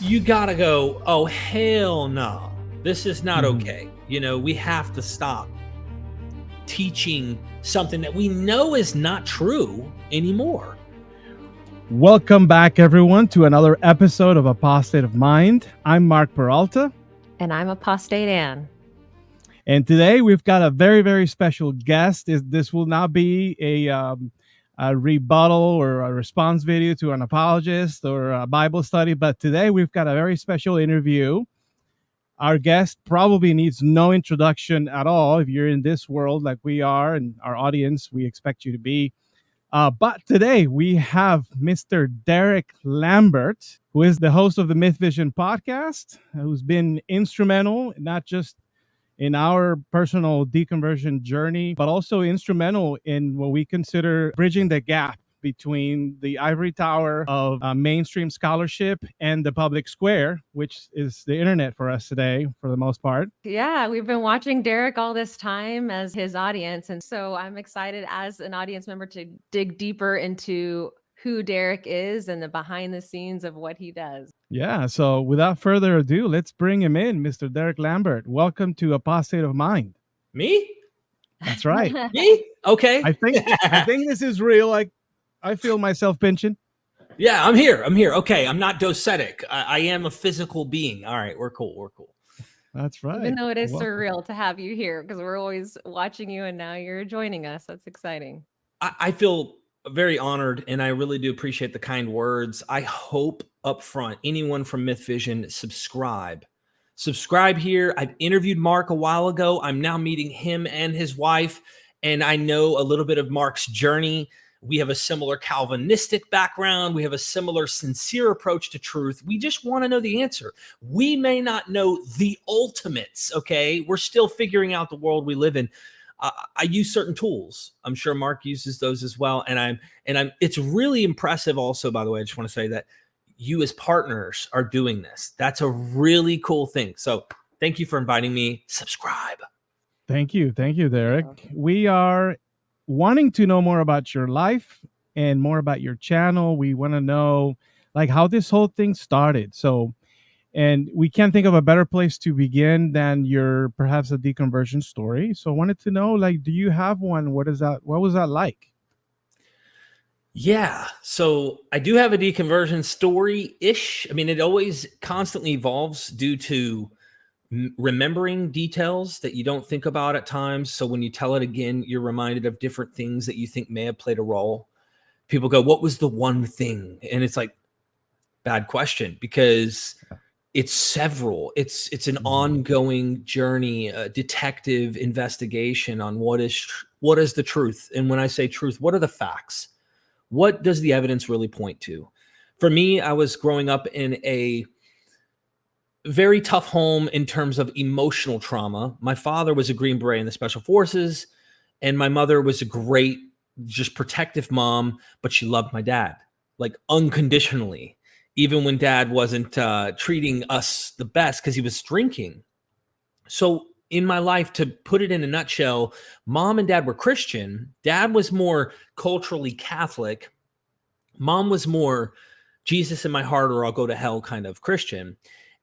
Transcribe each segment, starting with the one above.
you gotta go, oh, hell no. This is not Mhm. okay. We have to stop teaching something that we know is not true anymore. Welcome back, everyone, to another episode of Apostate of Mind. I'm Mark Peralta. And I'm Apostate Ann. And today we've got a very, very special guest. This will not be a rebuttal or a response video to an apologist or a Bible study, but today we've got a very special interview. Our guest probably needs no introduction at all. If you're in this world like we are and our audience, we expect you to be. But today we have Mr. Derek Lambert, who is the host of the Myth Vision podcast, who's been instrumental, not just in our personal deconversion journey, but also instrumental in what we consider bridging the gap between the ivory tower of mainstream scholarship and the public square, which is the internet for us today, for the most part. Yeah, we've been watching Derek all this time as his audience. And so I'm excited as an audience member to dig deeper into who Derek is and the behind the scenes of what he does. Yeah, so without further ado, let's bring him in, Mr. Derek Lambert. Welcome to Apostate of Mind. Me? That's right. Me? Okay. I think this is real. I feel myself pinching. Yeah, I'm here. Okay, I'm not docetic. I am a physical being. All right, we're cool. That's right. Even though it is Welcome. surreal to have you here because we're always watching you and now you're joining us. That's exciting. I feel very honored, and I really do appreciate the kind words. I hope up front, anyone from Myth Vision, subscribe here. I've interviewed Mark a while ago. I'm now meeting him and his wife, and I know a little bit of Mark's journey. We have a similar Calvinistic background. We have a similar sincere approach to truth. We just want to know the answer. We may not know the ultimates, okay? We're still figuring out the world we live in. I use certain tools. I'm sure Mark uses those as well. And it's really impressive also, by the way, I just want to say that you as partners are doing this. That's a really cool thing. So thank you for inviting me. Subscribe. Thank you, Derek. We are wanting to know more about your life and more about your channel. We want to know how this whole thing started. And we can't think of a better place to begin than perhaps a deconversion story. So I wanted to know, do you have one? What was that like? Yeah. So I do have a deconversion story-ish. I mean, it always constantly evolves due to remembering details that you don't think about at times. So when you tell it again, you're reminded of different things that you think may have played a role. People go, what was the one thing? And it's like, bad question, because it's several. It's an ongoing journey, a detective investigation on what is the truth. And when I say truth, what are the facts? What does the evidence really point to? For me, I was growing up in a very tough home in terms of emotional trauma. My father was a Green Beret in the Special Forces, and my mother was a great, just protective mom, but she loved my dad, unconditionally. Even when dad wasn't treating us the best because he was drinking. So in my life, to put it in a nutshell, mom and dad were Christian. Dad was more culturally Catholic. Mom was more Jesus in my heart or I'll go to hell kind of Christian.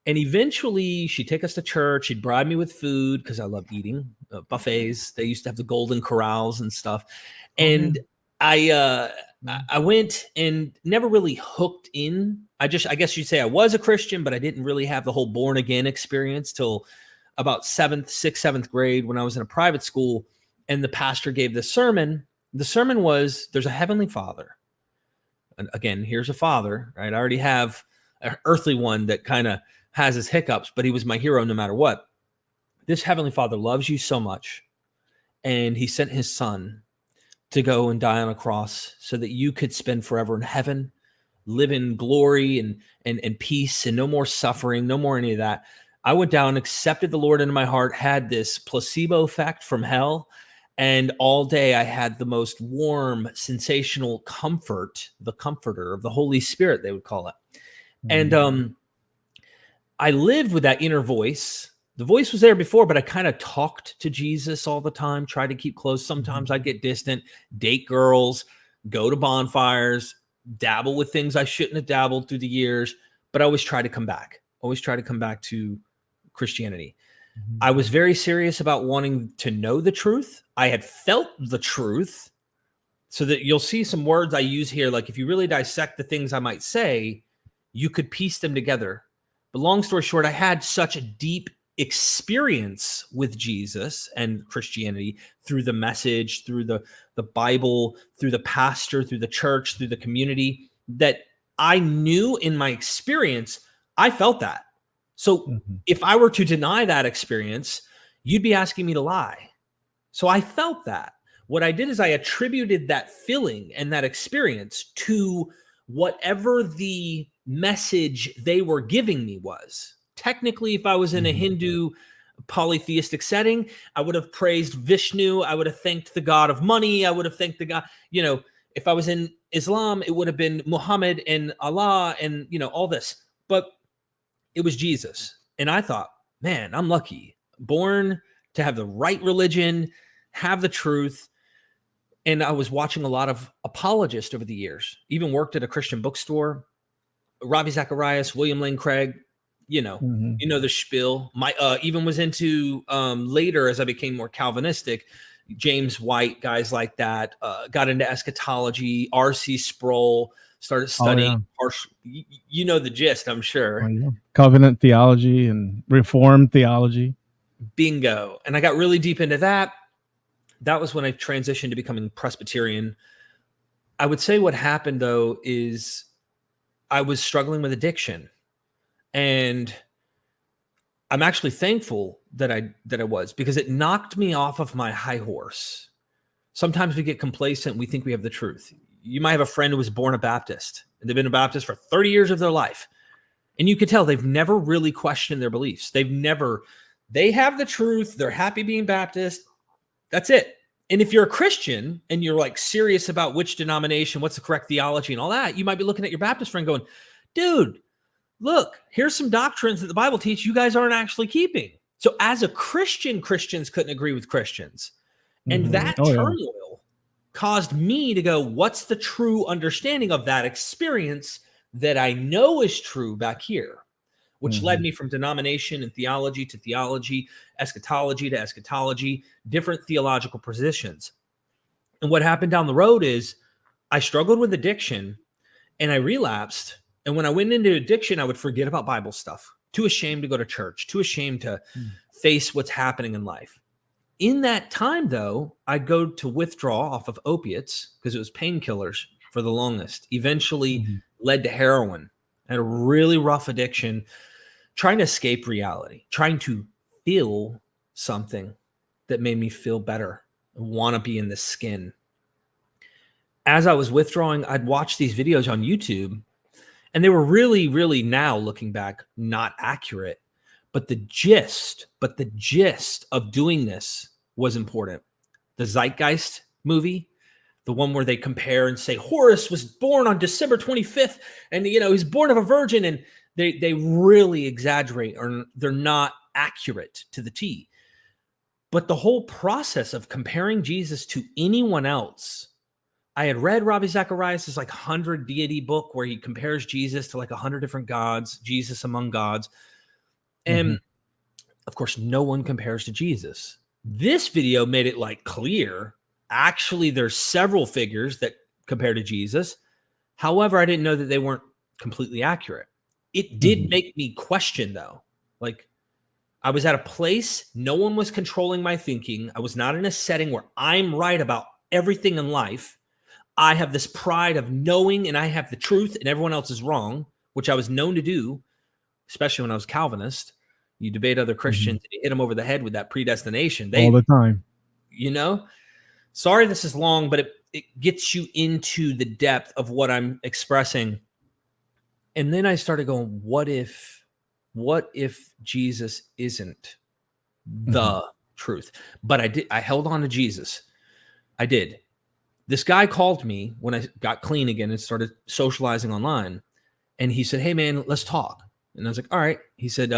And eventually she'd take us to church. She'd bribe me with food because I loved eating buffets. They used to have the Golden Corrals and stuff. And I went and never really hooked in. I guess you'd say I was a Christian, but I didn't really have the whole born again experience till about 7th grade when I was in a private school. And the pastor gave this sermon. The sermon was, there's a heavenly Father. And again, here's a father, right? I already have an earthly one that kind of has his hiccups, but he was my hero no matter what. This heavenly Father loves you so much. And he sent his son to go and die on a cross so that you could spend forever in heaven, live in glory and peace and no more suffering, no more any of that. I went down, accepted the Lord into my heart, had this placebo effect from hell. And all day I had the most warm, sensational comfort, the comforter of the Holy Spirit, they would call it. And I lived with that inner voice. The voice was there before, but I kind of talked to Jesus all the time, tried to keep close. Sometimes I'd get distant, date girls, go to bonfires, dabble with things I shouldn't have dabbled through the years. but I always try to come back. Always try to come back to Christianity. Mhm. I was very serious about wanting to know the truth. I had felt the truth, so that you'll see some words I use here. Like if you really dissect the things I might say, you could piece them together. But long story short, I had such a deep experience with Jesus and Christianity through the message, through the Bible, through the pastor, through the church, through the community, that I knew in my experience, I felt that. So Mhm. if I were to deny that experience, you'd be asking me to lie. So I felt that. What I did is I attributed that feeling and that experience to whatever the message they were giving me was. Technically, if I was in a Mhm. Hindu polytheistic setting, I would have praised Vishnu. I would have thanked the god of money. I would have thanked the god, if I was in Islam, it would have been Muhammad and Allah and, all this. But it was Jesus. And I thought, man, I'm lucky, born to have the right religion, have the truth. And I was watching a lot of apologists over the years, even worked at a Christian bookstore. Ravi Zacharias, William Lane Craig, Mhm. the spiel. My even was into later as I became more Calvinistic, James White, guys like that, got into eschatology, R.C. Sproul, started Oh studying yeah. the gist, I'm Oh, sure. yeah. Covenant theology and Reformed theology. Bingo. And I got really deep into that. That was when I transitioned to becoming Presbyterian. I would say what happened though is I was struggling with addiction, and I'm actually thankful that I was, because it knocked me off of my high horse. Sometimes we get complacent. We think we have the truth. You might have a friend who was born a Baptist and they've been a Baptist for 30 years of their life. And you could tell they've never really questioned their beliefs. They have the truth. They're happy being Baptist. That's it. And if you're a Christian and you're like serious about which denomination, what's the correct theology and all that, you might be looking at your Baptist friend going, dude, look, here's some doctrines that the Bible teaches you guys aren't actually keeping. So as a Christian, Christians couldn't agree with Christians. And Mhm. that Oh yeah. turmoil caused me to go, what's the true understanding of that experience that I know is true back here? Which led Mhm. me from denomination and theology to theology, eschatology to eschatology, different theological positions. And what happened down the road is I struggled with addiction and I relapsed. And when I went into addiction, I would forget about Bible stuff, too ashamed to go to church, too ashamed to Mm. face what's happening in life. In that time, though, I'd go to withdraw off of opiates because it was painkillers for the longest, eventually Mhm. led to heroin. I had a really rough addiction, trying to escape reality, trying to feel something that made me feel better, want to be in the skin. As I was withdrawing, I'd watch these videos on YouTube, and they were really, really, now looking back, not accurate. But the gist of doing this was important. The Zeitgeist movie, the one where they compare and say Horus was born on December 25th, and he's born of a virgin, and they really exaggerate, or they're not accurate to the T. But the whole process of comparing Jesus to anyone else, I had read Ravi Zacharias' like 100 deity book where he compares Jesus to like 100 different gods, Jesus among gods. And Mhm. of course, no one compares to Jesus. This video made it like clear. Actually, there's several figures that compare to Jesus. However, I didn't know that they weren't completely accurate. It did Mhm. make me question, though. Like, I was at a place, no one was controlling my thinking. I was not in a setting where I'm right about everything in life. I have this pride of knowing and I have the truth and everyone else is wrong, which I was known to do, especially when I was Calvinist. You debate other Mhm. Christians, you hit them over the head with that predestination. All the time. you know, sorry this is long, but it gets you into the depth of what I'm expressing. And then I started going, what if Jesus isn't Mhm. the truth? But I held on to Jesus. I did. This guy called me when I got clean again and started socializing online. And he said, hey man, let's talk. And I was like, all right. He said,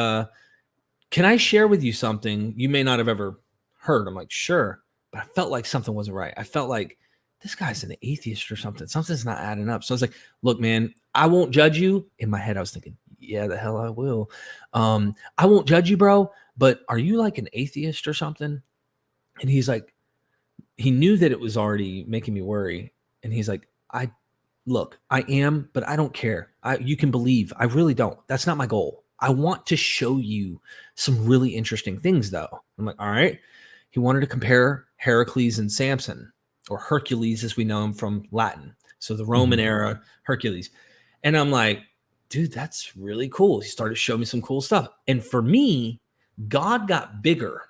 can I share with you something you may not have ever heard? I'm like, sure. But I felt like something wasn't right. I felt like this guy's an atheist or something. Something's not adding up. So I was like, look, man, I won't judge you. In my head, I was thinking, yeah, the hell I will. I won't judge you, bro, but are you like an atheist or something? And he's like, he knew that it was already making me worry. And he's like, look, I am, but I don't care. You can believe. I really don't. That's not my goal. I want to show you some really interesting things, though. I'm like, all right. He wanted to compare Heracles and Samson, or Hercules as we know him from Latin. So the Roman era Hercules. And I'm like, dude, that's really cool. He started showing me some cool stuff. And for me, God got bigger.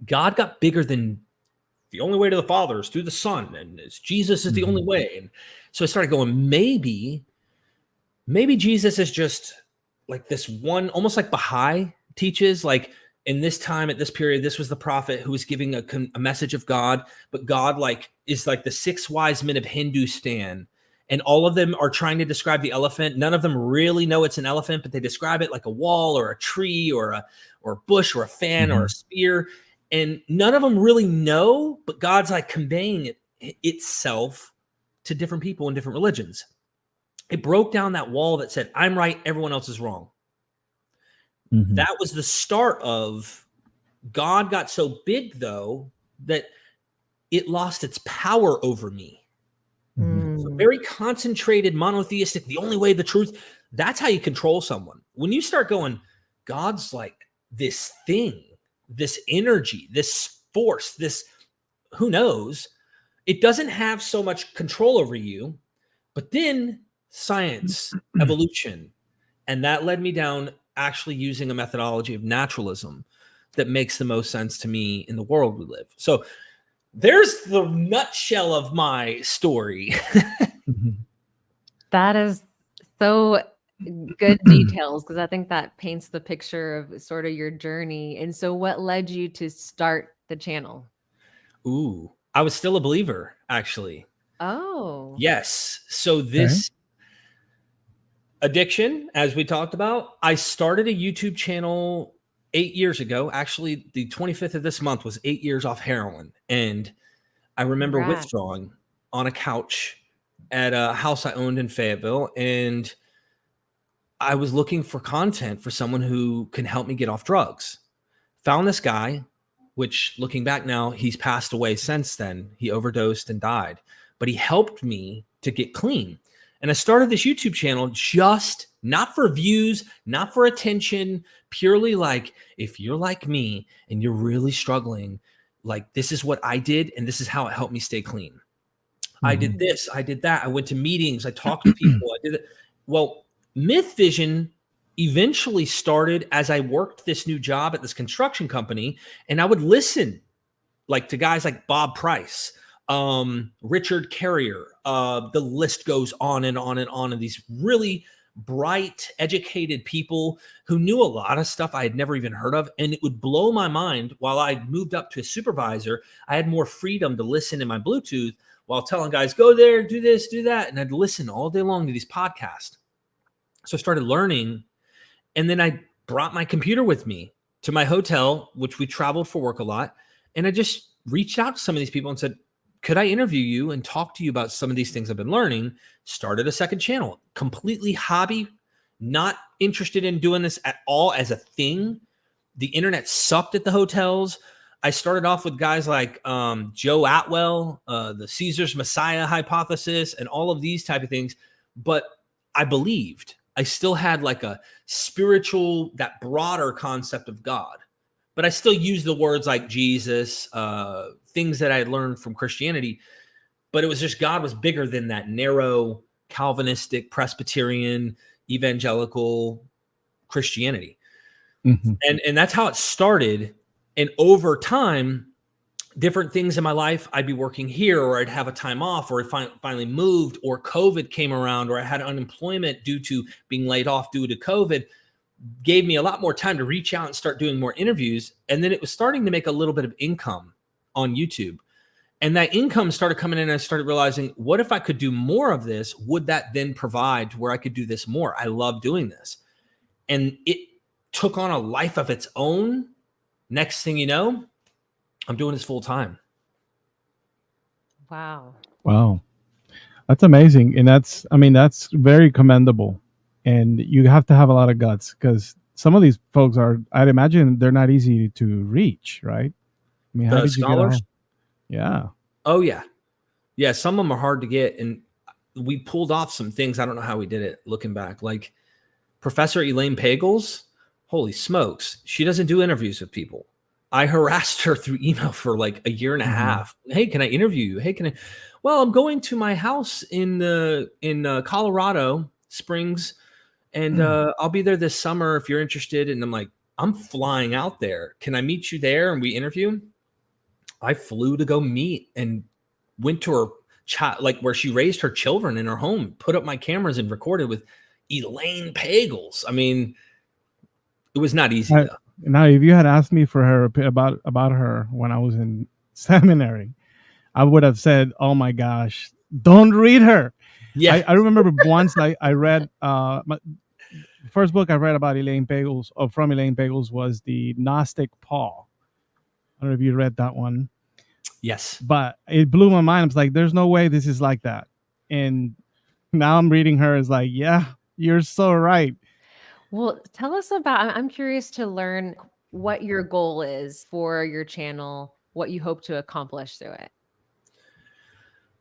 God got bigger than the only way to the Father is through the Son, and Jesus is the only way. And so I started going, maybe Jesus is just like this one, almost like Baha'i teaches, like in this time, at this period, this was the prophet who was giving a message of God, but God like is like the 6 wise men of Hindustan, and all of them are trying to describe the elephant. None of them really know it's an elephant, but they describe it like a wall or a tree or a bush or a fan or a spear. And none of them really know, but God's like conveying itself to different people in different religions. It broke down that wall that said, I'm right, everyone else is wrong. That was the start of God got so big, though, that it lost its power over me. So very concentrated, monotheistic, the only way, the truth. That's how you control someone. When you start going, God's like this thing, this energy, this force, this, who knows, it doesn't have so much control over you. But then science, evolution, and that led me down actually using a methodology of naturalism that makes the most sense to me in the world we live. So there's the nutshell of my story. That is so good details, because I think that paints the picture of sort of your journey. And so what led you to start the channel? Ooh, I was still a believer, actually. Oh. Yes. So this addiction, as we talked about, I started a YouTube channel 8 years ago. Actually, the 25th of this month was 8 years off heroin. And I remember withdrawing on a couch at a house I owned in Fayetteville. And I was looking for content for someone who can help me get off drugs. Found this guy, which looking back now, he's passed away since then. He overdosed and died, but he helped me to get clean. And I started this YouTube channel just not for views, not for attention, purely like, if you're like me and you're really struggling, like this is what I did and this is how it helped me stay clean. I did this, I did that. I went to meetings, I talked to people, I did it. Well, Myth Vision eventually started as I worked this new job at this construction company, and I would listen like to guys like Bob Price, Richard Carrier, the list goes on and on and on, and these really bright, educated people who knew a lot of stuff I had never even heard of. And it would blow my mind. While I moved up to a supervisor, I had more freedom to listen in my Bluetooth while telling guys, go there, do this, do that. And I'd listen all day long to these podcasts. So I started learning, and then I brought my computer with me to my hotel, which we traveled for work a lot. And I just reached out to some of these people and said, could I interview you and talk to you about some of these things I've been learning? Started a second channel, completely hobby, not interested in doing this at all as a thing. The internet sucked at the hotels. I started off with guys like Joe Atwell, the Caesar's Messiah hypothesis, and all of these type of things. But I believed. I still had like a spiritual, that broader concept of God. But I still use the words like Jesus, things that I had learned from Christianity. But it was just God was bigger than that narrow Calvinistic, Presbyterian, evangelical Christianity. And that's how it started. And over time, different things in my life, I'd be working here, or I'd have a time off, or I finally moved, or COVID came around, or I had unemployment due to being laid off due to COVID, gave me a lot more time to reach out and start doing more interviews. And then it was starting to make a little bit of income on YouTube. And that income started coming in, and I started realizing, what if I could do more of this? Would that then provide to where I could do this more? I love doing this. And it took on a life of its own. Next thing you know, I'm doing this full time. Wow. Wow. That's amazing. And that's very commendable. and you have to have a lot of guts because some of these folks are, I'd imagine they're not easy to reach, right? I mean, how The did you get a scholars? hold? Yeah. Oh yeah. Yeah, some of them are hard to get, and we pulled off some things. I don't know how we did it looking back. Like Professor Elaine Pagels, holy smokes, she doesn't do interviews with people. I harassed her through email for like a year and a half. Hey, can I interview you? Hey, can I? Well, I'm going to my house in Colorado Springs, and I'll be there this summer if you're interested. And I'm like, I'm flying out there. Can I meet you there and we interview? I flew to go meet and went to her child, like where she raised her children in her home, put up my cameras and recorded with Elaine Pagels. I mean, it was not easy though. Now, if you had asked me for her about her when I was in seminary, I would have said, "Oh my gosh, don't read her." Yeah. I remember once I read the first book I read about Elaine Pagels, or from Elaine Pagels, was the Gnostic Paul. I don't know if you read that one. Yes. But it blew my mind. I was like, "There's no way this is like that." And now I'm reading her. It's like, yeah, you're so right. Well, tell us about, I'm curious to learn what your goal is for your channel, what you hope to accomplish through it.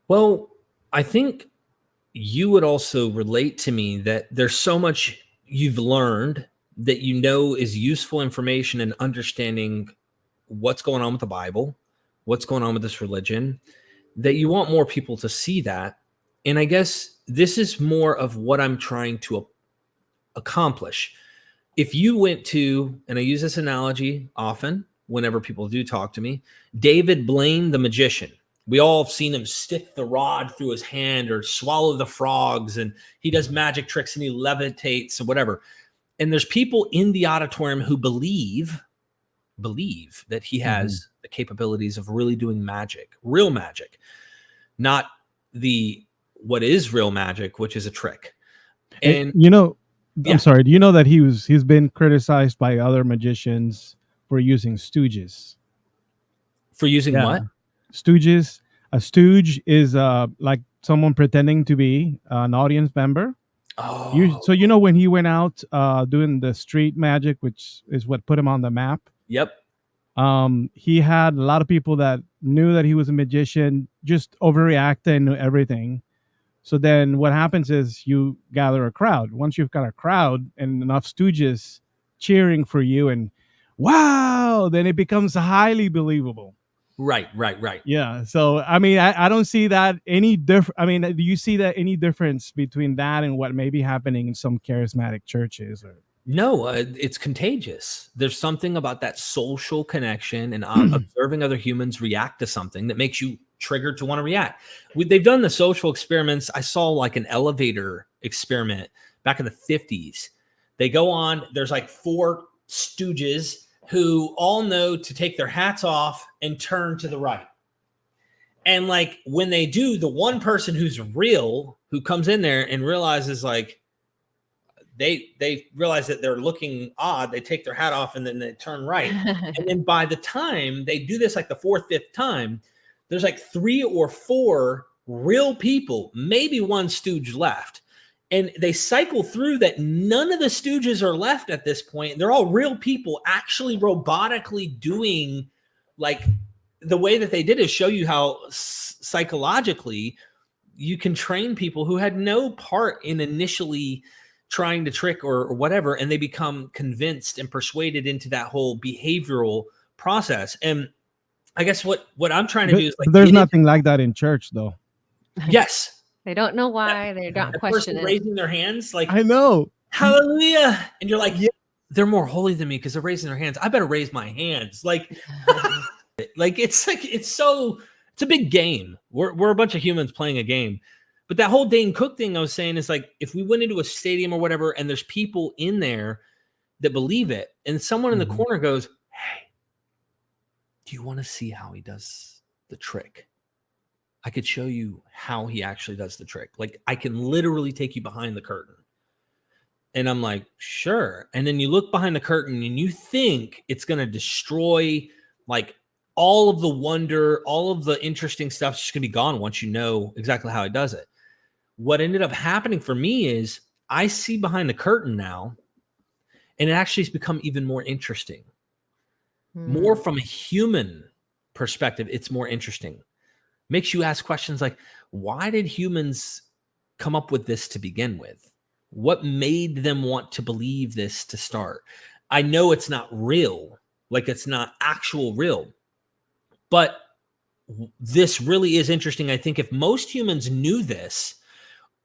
Well, I think you would also relate to me that there's so much you've learned that you know is useful information in understanding what's going on with the Bible, what's going on with this religion, that you want more people to see that. And I guess this is more of what I'm trying to accomplish. If you went to, and I use this analogy often whenever people do talk to me, David Blaine, the magician. We all have seen him stick the rod through his hand or swallow the frogs, and he does magic tricks and he levitates or whatever. And there's people in the auditorium who believe that he has the capabilities of really doing magic, real magic, not the what is real magic, which is a trick. And you know, yeah. I'm sorry. Do you know that he's been criticized by other magicians for using stooges? For using what? Stooges. A stooge is like someone pretending to be an audience member. Oh, So you know when he went out doing the street magic, which is what put him on the map. yep. He had a lot of people that knew that he was a magician, just overreact and knew everything. So then what happens is you gather a crowd. Once you've got a crowd and enough stooges cheering for you and wow, then it becomes highly believable. Right. Yeah. So, I mean, I don't see that any different. I mean, do you see that any difference between that and what may be happening in some charismatic churches? Or No, it's contagious. There's something about that social connection and observing other humans react to something that makes you triggered to want to react. They've done the social experiments. I saw like an elevator experiment back in the 50s. They go on, there's like 4 stooges who all know to take their hats off and turn to the right. And like when they do, the one person who's real, who comes in there and realizes like, they realize that they're looking odd. They take their hat off and then they turn right. And then by the time they do this, like the 4th, 5th time, there's like 3 or 4 real people, maybe one stooge left. And they cycle through that none of the stooges are left at this point. They're all real people actually robotically doing, like, the way that they did is show you how psychologically you can train people who had no part in initially trying to trick or whatever, and they become convinced and persuaded into that whole behavioral process. And I guess what I'm trying to do is like, there's nothing like that in church, though. Yes. They don't know why. They're not questioning, raising their hands, like, I know, hallelujah, and you're like, yeah, they're more holy than me because they're raising their hands. I better raise my hands, like, it's a big game. We're a bunch of humans playing a game. But that whole Dane Cook thing I was saying is like, if we went into a stadium or whatever, and there's people in there that believe it, and someone in the corner goes, hey, do you want to see how he does the trick? I could show you how he actually does the trick. Like, I can literally take you behind the curtain. And I'm like, sure. And then you look behind the curtain and you think it's going to destroy like all of the wonder, all of the interesting stuff is just going to be gone once you know exactly how he does it. What ended up happening for me is I see behind the curtain now, and it actually has become even more interesting. More from a human perspective, it's more interesting. Makes you ask questions like, why did humans come up with this to begin with? What made them want to believe this to start? I know it's not real, like it's not actual real, but this really is interesting. I think if most humans knew this,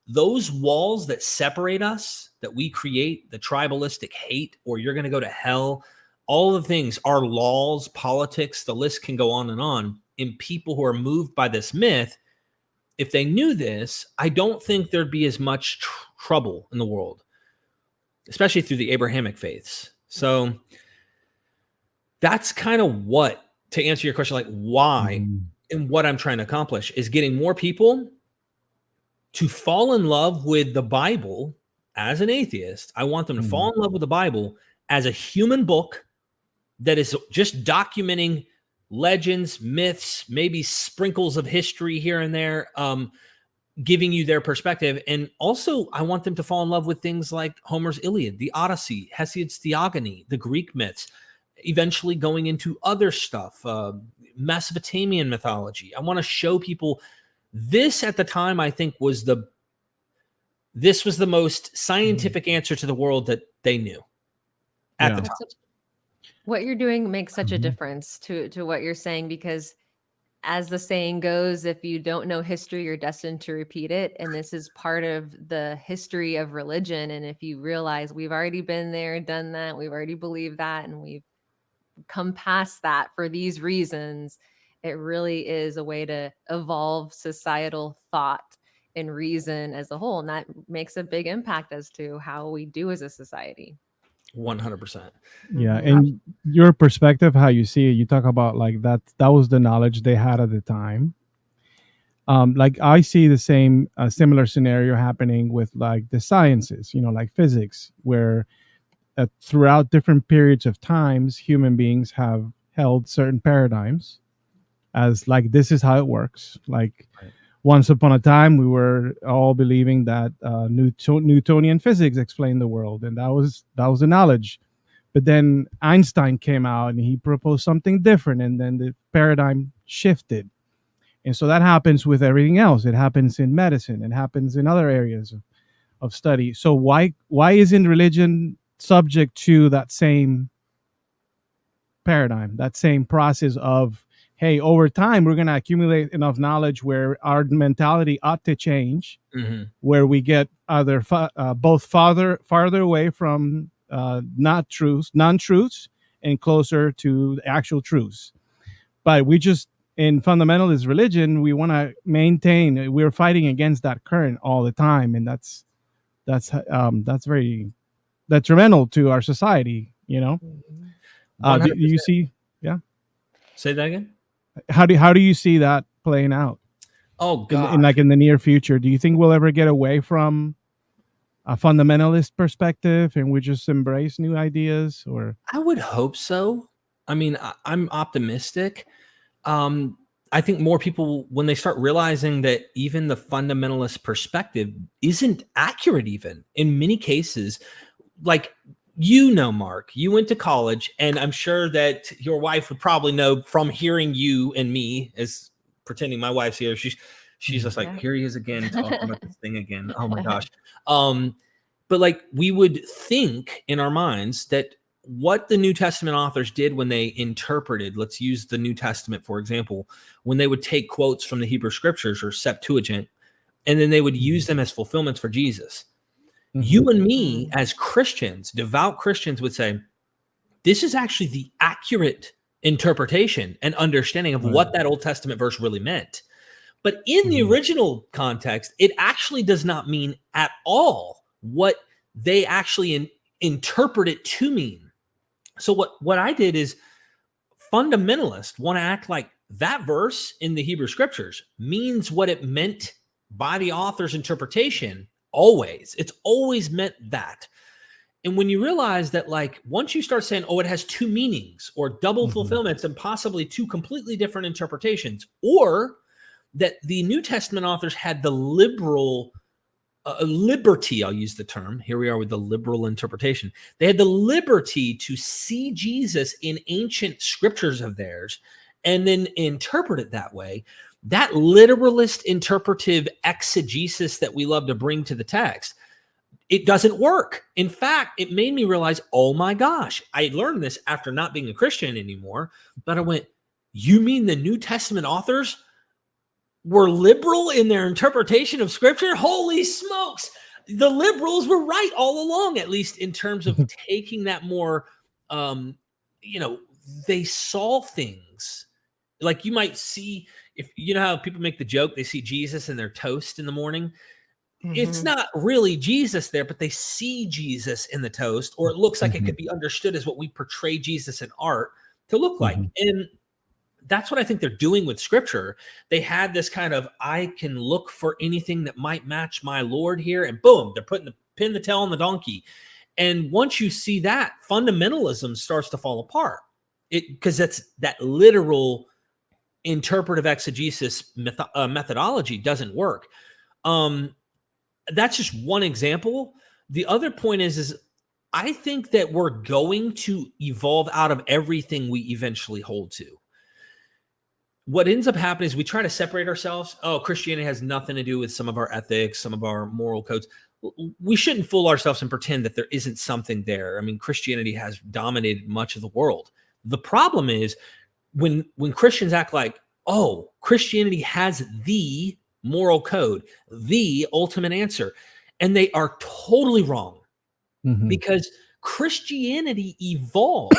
those walls that separate us, that we create, the tribalistic hate, or you're going to go to hell, all the things, our laws, politics, the list can go on. And people who are moved by this myth, if they knew this, I don't think there'd be as much trouble in the world, especially through the Abrahamic faiths. So that's kind of what, to answer your question, like why and what I'm trying to accomplish is getting more people to fall in love with the Bible as an atheist. I want them to fall in love with the Bible as a human book that is just documenting legends, myths, maybe sprinkles of history here and there, giving you their perspective. And also, I want them to fall in love with things like Homer's Iliad, the Odyssey, Hesiod's Theogony, the Greek myths, eventually going into other stuff, Mesopotamian mythology. I want to show people this at the time, I think, was the most scientific answer to the world that they knew at the time. What you're doing makes such a difference to what you're saying, because as the saying goes, if you don't know history, you're destined to repeat it. And this is part of the history of religion. And if you realize we've already been there, done that, we've already believed that, and we've come past that for these reasons, it really is a way to evolve societal thought and reason as a whole. And that makes a big impact as to how we do as a society. 100%. Yeah. And your perspective, how you see it, you talk about like that was the knowledge they had at the time. Like I see the same similar scenario happening with like the sciences, like physics, where throughout different periods of times, human beings have held certain paradigms as like, this is how it works. Like once upon a time, we were all believing that Newtonian physics explained the world, and that was the knowledge. But then Einstein came out and he proposed something different, and then the paradigm shifted. And so that happens with everything else. It happens in medicine. It happens in other areas of study. So why isn't religion subject to that same paradigm, that same process of, hey, over time, we're going to accumulate enough knowledge where our mentality ought to change, where we get either both farther away from non-truths, and closer to the actual truths. But we just, in fundamentalist religion, we want to maintain, we're fighting against that current all the time. And that's very detrimental to our society, Do you see? Yeah. Say that again. How do you see that playing out? Oh God! In the near future, do you think we'll ever get away from a fundamentalist perspective and we just embrace new ideas? Or I would hope so. I mean, I'm optimistic. I think more people, when they start realizing that even the fundamentalist perspective isn't accurate, even in many cases, like. Mark, you went to college, and I'm sure that your wife would probably know from hearing you and me, as pretending my wife's here. She's just like, here he is again, talking about this thing again. Oh my gosh. But like, we would think in our minds that what the New Testament authors did when they interpreted, let's use the New Testament, for example, when they would take quotes from the Hebrew scriptures or Septuagint, and then they would use them as fulfillments for Jesus. You and me as Christians, devout Christians, would say, this is actually the accurate interpretation and understanding of what that Old Testament verse really meant. But in the original context, it actually does not mean at all what they actually interpret it to mean. So what I did is, fundamentalists want to act like that verse in the Hebrew scriptures means what it meant by the author's interpretation. It's always meant that. And when you realize that, like, once you start saying, oh, it has two meanings or double fulfillments and possibly two completely different interpretations, or that the New Testament authors had the liberal liberty, I'll use the term. Here we are with the liberal interpretation. They had the liberty to see Jesus in ancient scriptures of theirs and then interpret it that way. That literalist interpretive exegesis that we love to bring to the text, it doesn't work. In fact, it made me realize, oh my gosh, I learned this after not being a Christian anymore, but I went, you mean the New Testament authors were liberal in their interpretation of scripture? Holy smokes. The liberals were right all along, at least in terms of taking that more, they saw things like you might see, if you know how people make the joke, they see Jesus in their toast in the morning. It's not really Jesus there, but they see Jesus in the toast, or it looks like it could be understood as what we portray Jesus in art to look like. And that's what I think they're doing with scripture. They had this kind of, I can look for anything that might match my Lord here, and boom, they're putting the tail on the donkey. And once you see that, fundamentalism starts to fall apart. Because that's that literal interpretive exegesis methodology doesn't work. That's just one example. The other point is I think that we're going to evolve out of everything we eventually hold to. What ends up happening is we try to separate ourselves. Oh, Christianity has nothing to do with some of our ethics, some of our moral codes. We shouldn't fool ourselves and pretend that there isn't something there. I mean, Christianity has dominated much of the world. The problem is when Christians act like, oh, Christianity has the moral code, the ultimate answer, and they are totally wrong, because Christianity evolved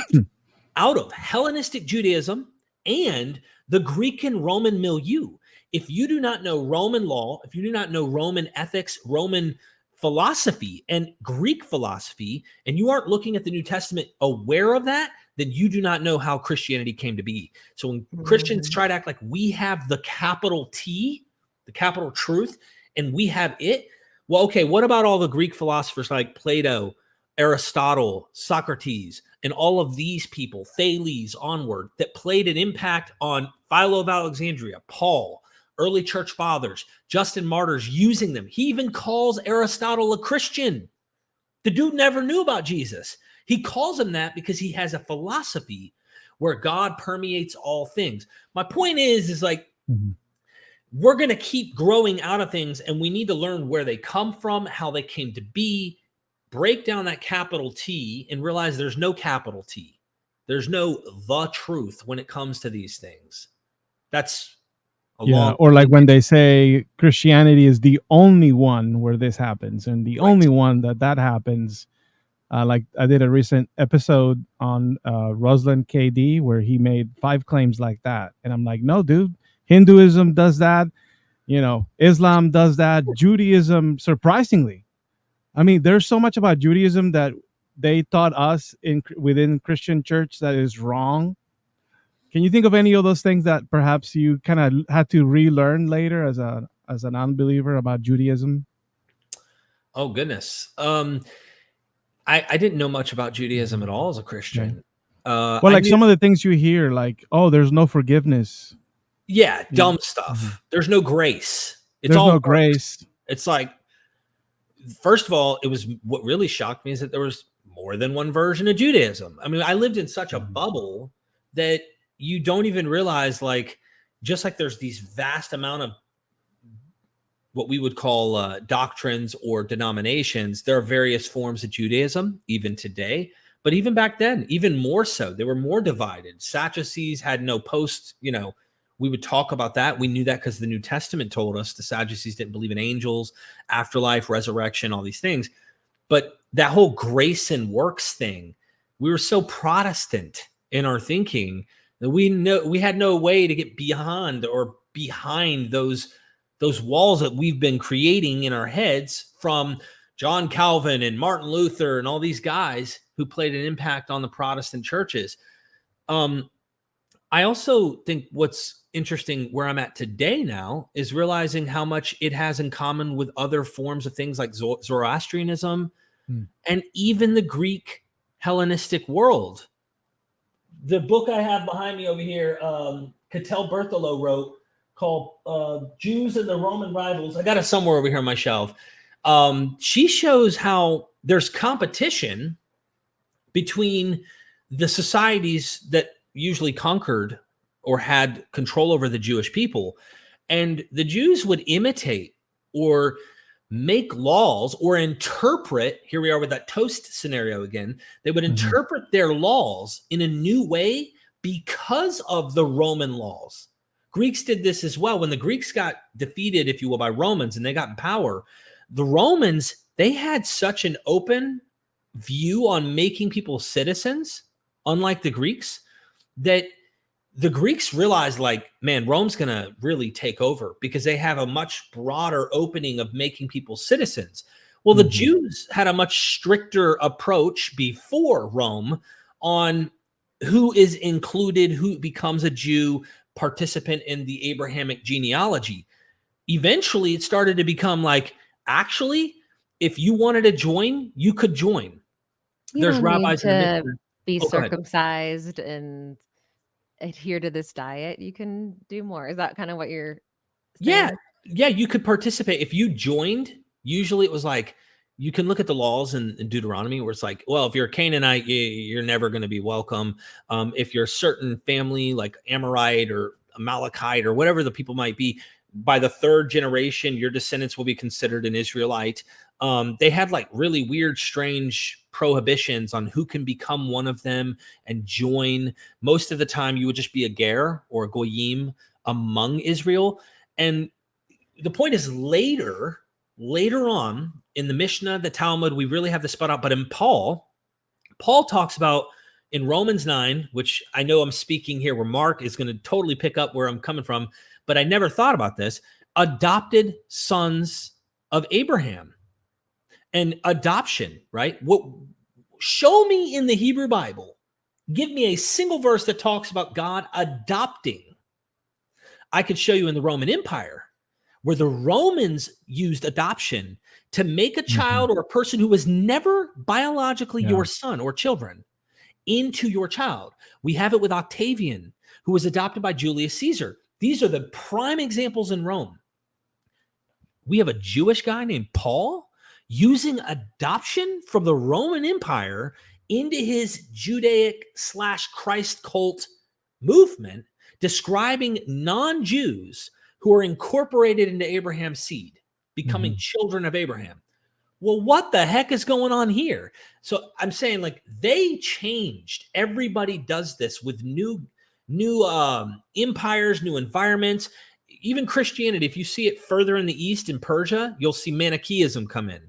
out of Hellenistic Judaism and the Greek and Roman milieu. If you do not know Roman law, if you do not know Roman ethics, Roman philosophy, and Greek philosophy, and you aren't looking at the New Testament aware of that, then you do not know how Christianity came to be. So when Christians try to act like we have the capital T, the capital truth, and we have it, well, okay, what about all the Greek philosophers like Plato, Aristotle, Socrates, and all of these people, Thales onward, that played an impact on Philo of Alexandria, Paul, early church fathers, Justin Martyr's using them. He even calls Aristotle a Christian. The dude never knew about Jesus. He calls him that because he has a philosophy where God permeates all things. My point is like, we're going to keep growing out of things, and we need to learn where they come from, how they came to be, break down that capital T, and realize there's no capital T. There's no the truth when it comes to these things. That's or like when they say Christianity is the only one where this happens, and the only one that happens. Like I did a recent episode on Ruslan KD where he made 5 claims like that. And I'm like, no, dude, Hinduism does that. Islam does that. Judaism, surprisingly. I mean, there's so much about Judaism that they taught us within Christian church that is wrong. Can you think of any of those things that perhaps you kind of had to relearn later as an unbeliever about Judaism? Oh, goodness. I didn't know much about Judaism at all as a Christian. Well, like some of the things you hear, like, oh, there's no forgiveness. Yeah, dumb stuff. There's no grace. There's no grace. It's like, first of all, what really shocked me is that there was more than one version of Judaism. I mean, I lived in such a bubble that you don't even realize, like, just like there's these vast amount of what we would call doctrines or denominations, there are various forms of Judaism, even today. But even back then, even more so, they were more divided. Sadducees had no we would talk about that. We knew that because the New Testament told us the Sadducees didn't believe in angels, afterlife, resurrection, all these things. But that whole grace and works thing, we were so Protestant in our thinking that we had no way to get beyond or behind those walls that we've been creating in our heads from John Calvin and Martin Luther and all these guys who played an impact on the Protestant churches. I also think what's interesting where I'm at today now is realizing how much it has in common with other forms of things like Zoroastrianism and even the Greek Hellenistic world. The book I have behind me over here, Cattell Berthelot wrote, called Jews and the Roman Rivals. I got it somewhere over here on my shelf. She shows how there's competition between the societies that usually conquered or had control over the Jewish people. And the Jews would imitate or make laws or interpret. Here we are with that toast scenario again. They would interpret their laws in a new way because of the Roman laws. Greeks did this as well. When the Greeks got defeated, if you will, by Romans and they got in power, the Romans, they had such an open view on making people citizens, unlike the Greeks, that the Greeks realized, like, man, Rome's going to really take over because they have a much broader opening of making people citizens. Well, the Jews had a much stricter approach before Rome on who is included, who becomes a Jew, participant in the Abrahamic genealogy. Eventually, it started to become like, actually, if you wanted to join, you could join. There's rabbis in the to be circumcised and adhere to this diet. You can do more. Is that kind of what you're saying? Yeah, you could participate. If you joined, usually it was like, you can look at the laws in Deuteronomy where it's like, well, if you're a Canaanite, you're never going to be welcome. If you're a certain family like Amorite or Amalekite or whatever the people might be, by the third generation, your descendants will be considered an Israelite. They had like really weird, strange prohibitions on who can become one of them and join. Most of the time, you would just be a ger or a goyim among Israel. And the point is later on in the Mishnah, the Talmud, we really have this spot out. But in Paul talks about in Romans 9, which I know I'm speaking here where Mark is going to totally pick up where I'm coming from, but I never thought about this, adopted sons of Abraham and adoption, right? Show me in the Hebrew Bible, give me a single verse that talks about God adopting. I could show you in the Roman Empire, where the Romans used adoption to make a child or a person who was never biologically your son or children into your child. We have it with Octavian, who was adopted by Julius Caesar. These are the prime examples in Rome. We have a Jewish guy named Paul using adoption from the Roman Empire into his Judaic/Christ cult movement, describing non-Jews who are incorporated into Abraham's seed, becoming children of Abraham. Well, what the heck is going on here? So I'm saying, like, they changed. Everybody does this with new empires, new environments. Even Christianity, if you see it further in the East in Persia, you'll see Manichaeism come in.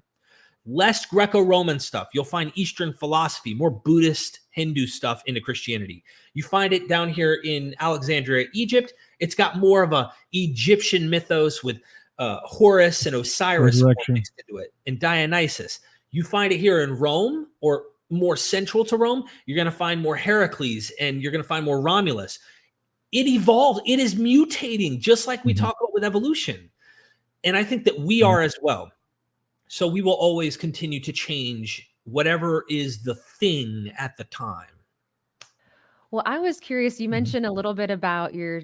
Less Greco-Roman stuff. You'll find Eastern philosophy, more Buddhist, Hindu stuff into Christianity. You find it down here in Alexandria, Egypt. It's got more of a Egyptian mythos with Horus and Osiris mixed into it, and Dionysus. You find it here in Rome, or more central to Rome. You're going to find more Heracles, and you're going to find more Romulus. It evolved. It is mutating, just like we talk about with evolution. And I think that we are as well. So we will always continue to change whatever is the thing at the time. Well, I was curious. You mentioned a little bit about your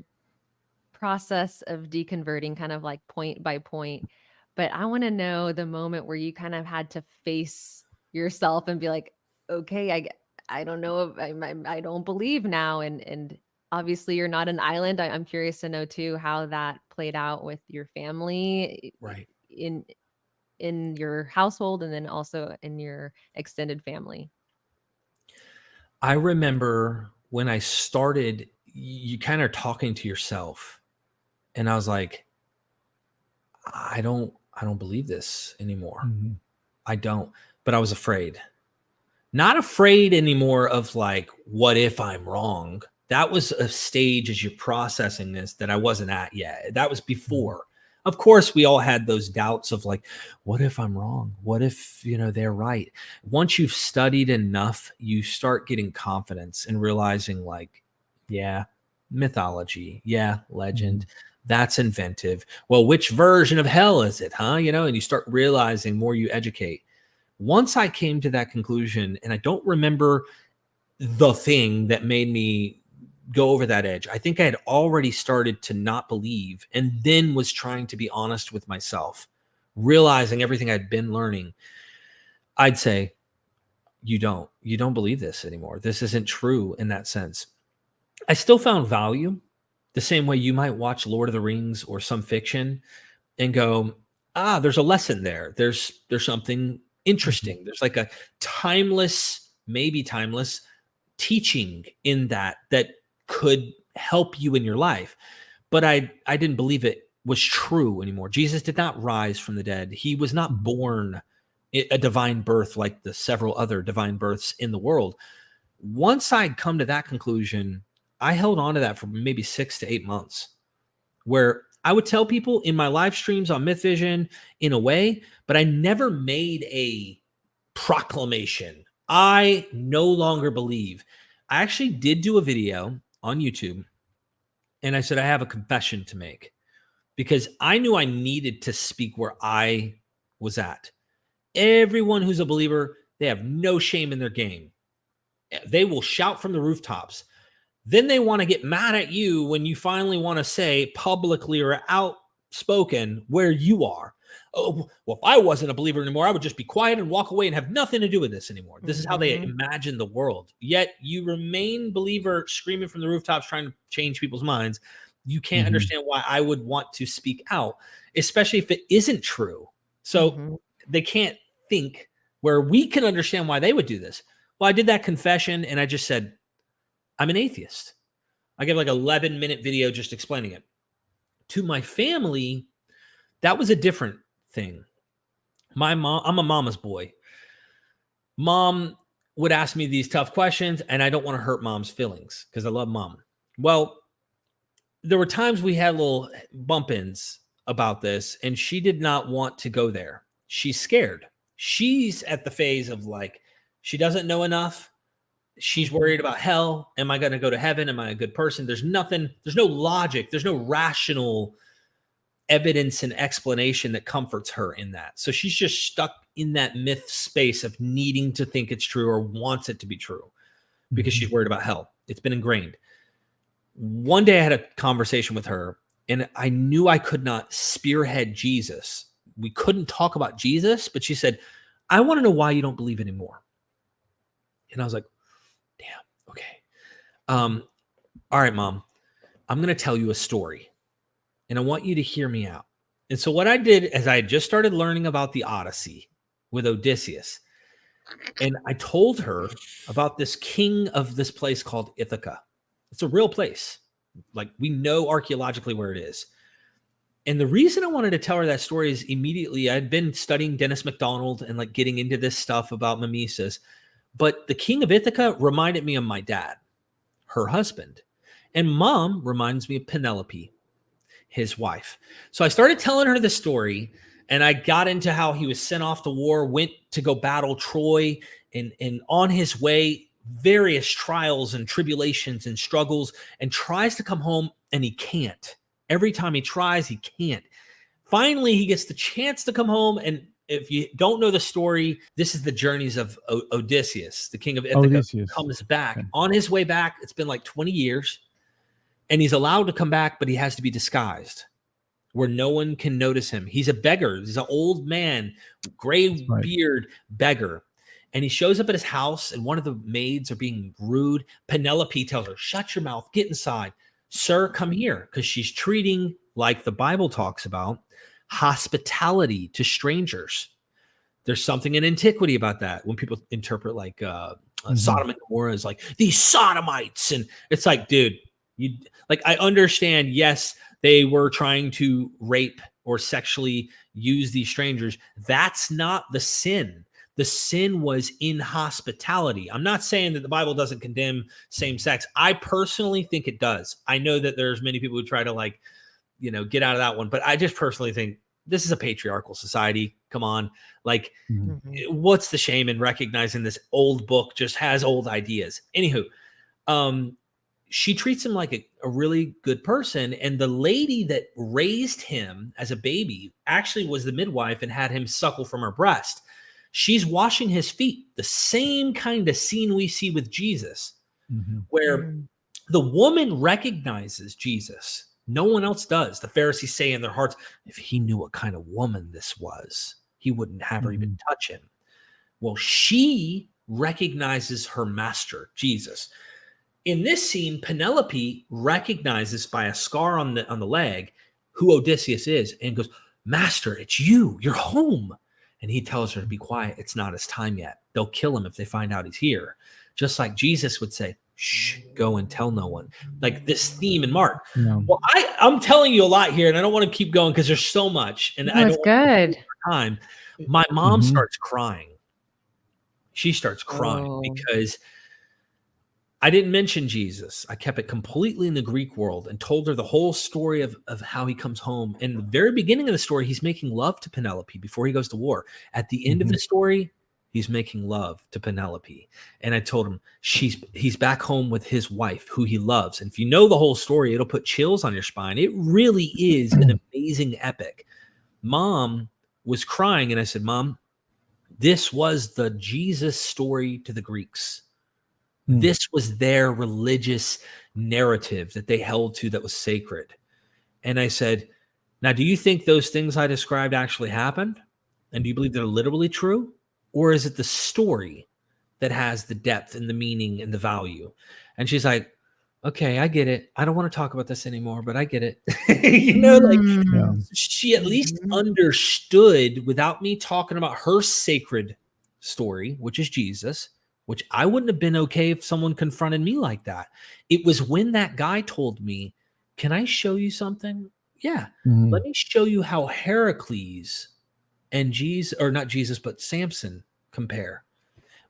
process of deconverting, kind of like point by point, but I want to know the moment where you kind of had to face yourself and be like, okay, I don't know, I don't believe now, and obviously you're not an island. I'm curious to know too how that played out with your family, right, in your household, and then also in your extended family. I remember when I started, you kind of talking to yourself, and I was like, I don't believe this anymore. I don't. But I was afraid. Not afraid anymore of like, what if I'm wrong? That was a stage as you're processing this that I wasn't at yet. That was before. Of course, we all had those doubts of like, what if I'm wrong? What if, they're right? Once you've studied enough, you start getting confidence and realizing like, yeah, mythology. Yeah, legend. That's inventive. Well, which version of hell is it, huh? And you start realizing more you educate. Once I came to that conclusion, and I don't remember the thing that made me go over that edge. I think I had already started to not believe, and then was trying to be honest with myself, realizing everything I'd been learning, I'd say, you don't believe this anymore. This isn't true in that sense. I still found value the same way you might watch Lord of the Rings or some fiction and go, there's a lesson there. There's something interesting. There's like a timeless, maybe timeless teaching in that could help you in your life. But I didn't believe it was true anymore. Jesus did not rise from the dead. He was not born a divine birth like the several other divine births in the world. Once I'd come to that conclusion, I held on to that for maybe 6 to 8 months, where I would tell people in my live streams on Myth Vision in a way, but I never made a proclamation. I no longer believe. I actually did do a video on YouTube, and I said, I have a confession to make, because I knew I needed to speak where I was at. Everyone who's a believer, they have no shame in their game. They will shout from the rooftops. Then they want to get mad at you when you finally want to say publicly or outspoken where you are. Oh, well, if I wasn't a believer anymore, I would just be quiet and walk away and have nothing to do with this anymore. This is how they imagine the world. Yet you remain believer, screaming from the rooftops, trying to change people's minds. You can't understand why I would want to speak out, especially if it isn't true. So they can't think where we can understand why they would do this. Well, I did that confession and I just said, I'm an atheist. I gave like an 11-minute video just explaining it. To my family, that was a different thing. My mom, I'm a mama's boy. Mom would ask me these tough questions, and I don't want to hurt mom's feelings because I love mom. Well, there were times we had little bump-ins about this, and she did not want to go there. She's scared. She's at the phase of like, she doesn't know enough. She's worried about hell. Am I going to go to heaven? Am I a good person? There's nothing, there's no logic. There's no rational evidence and explanation that comforts her in that. So she's just stuck in that myth space of needing to think it's true or wants it to be true because she's worried about hell. It's been ingrained. One day I had a conversation with her and I knew I could not spearhead Jesus. We couldn't talk about Jesus, but she said, I want to know why you don't believe anymore. And I was like, damn, okay. All right, Mom, I'm going to tell you a story and I want you to hear me out. And so what I did is I had just started learning about the Odyssey with Odysseus. And I told her about this king of this place called Ithaca. It's a real place. Like we know archaeologically where it is. And the reason I wanted to tell her that story is immediately I'd been studying Dennis MacDonald and like getting into this stuff about mimesis. But the king of Ithaca reminded me of my dad, her husband. And Mom reminds me of Penelope, his wife. So I started telling her the story and I got into how he was sent off to war, went to go battle Troy, and on his way, various trials and tribulations and struggles, and tries to come home and he can't. Every time he tries, he can't. Finally, he gets the chance to come home. And if you don't know the story, this is the journeys of Odysseus, the king of Ithaca. Odysseus comes back. Okay. On his way back, it's been like 20 years. And he's allowed to come back, but he has to be disguised where no one can notice him. He's a beggar. He's an old man, gray beard beggar. And he shows up at his house and one of the maids are being rude. Penelope tells her, shut your mouth, get inside. Sir, come here. Because she's treating, like the Bible talks about, hospitality to strangers. There's something in antiquity about that. When people interpret like Sodom and Gomorrah as like these sodomites. And it's like, dude, I understand, yes, they were trying to rape or sexually use these strangers. That's not the sin. The sin was inhospitality. I'm not saying that the Bible doesn't condemn same sex. I personally think it does. I know that there's many people who try to get out of that one, but I just personally think this is a patriarchal society. Come on. What's the shame in recognizing this old book just has old ideas? Anywho, she treats him like a really good person. And the lady that raised him as a baby actually was the midwife and had him suckle from her breast. She's washing his feet, the same kind of scene we see with Jesus, where the woman recognizes Jesus No one else does. The Pharisees say in their hearts, if he knew what kind of woman this was, he wouldn't have her even touch him. Well, she recognizes her master, Jesus. In this scene, Penelope recognizes by a scar on the leg who Odysseus is and goes, Master, it's you. You're home. And he tells her to be quiet. It's not his time yet. They'll kill him if they find out he's here. Just like Jesus would say, shh, go and tell no one. Like this theme in Mark. Yeah. Well, I'm telling you a lot here, and I don't want to keep going because there's so much. And I don't That's good. time. My mom Mhm. starts crying. She starts crying Oh. because I didn't mention Jesus. I kept it completely in the Greek world and told her the whole story of how he comes home. In the very beginning of the story, he's making love to Penelope before he goes to war. At the end of the story, he's making love to Penelope. And I told him he's back home with his wife, who he loves. And if you know the whole story, it'll put chills on your spine. It really is an amazing epic. Mom was crying, and I said, Mom, this was the Jesus story to the Greeks. This was their religious narrative that they held to that was sacred. And I said, now, do you think those things I described actually happened? And do you believe they're literally true? Or is it the story that has the depth and the meaning and the value? And she's like, okay, I get it. I don't want to talk about this anymore, but I get it. Yeah. She at least understood without me talking about her sacred story, which is Jesus, which I wouldn't have been okay if someone confronted me like that. It was when that guy told me, can I show you something? Yeah. Let me show you how Heracles and Jesus, or not Jesus, but Samson compare.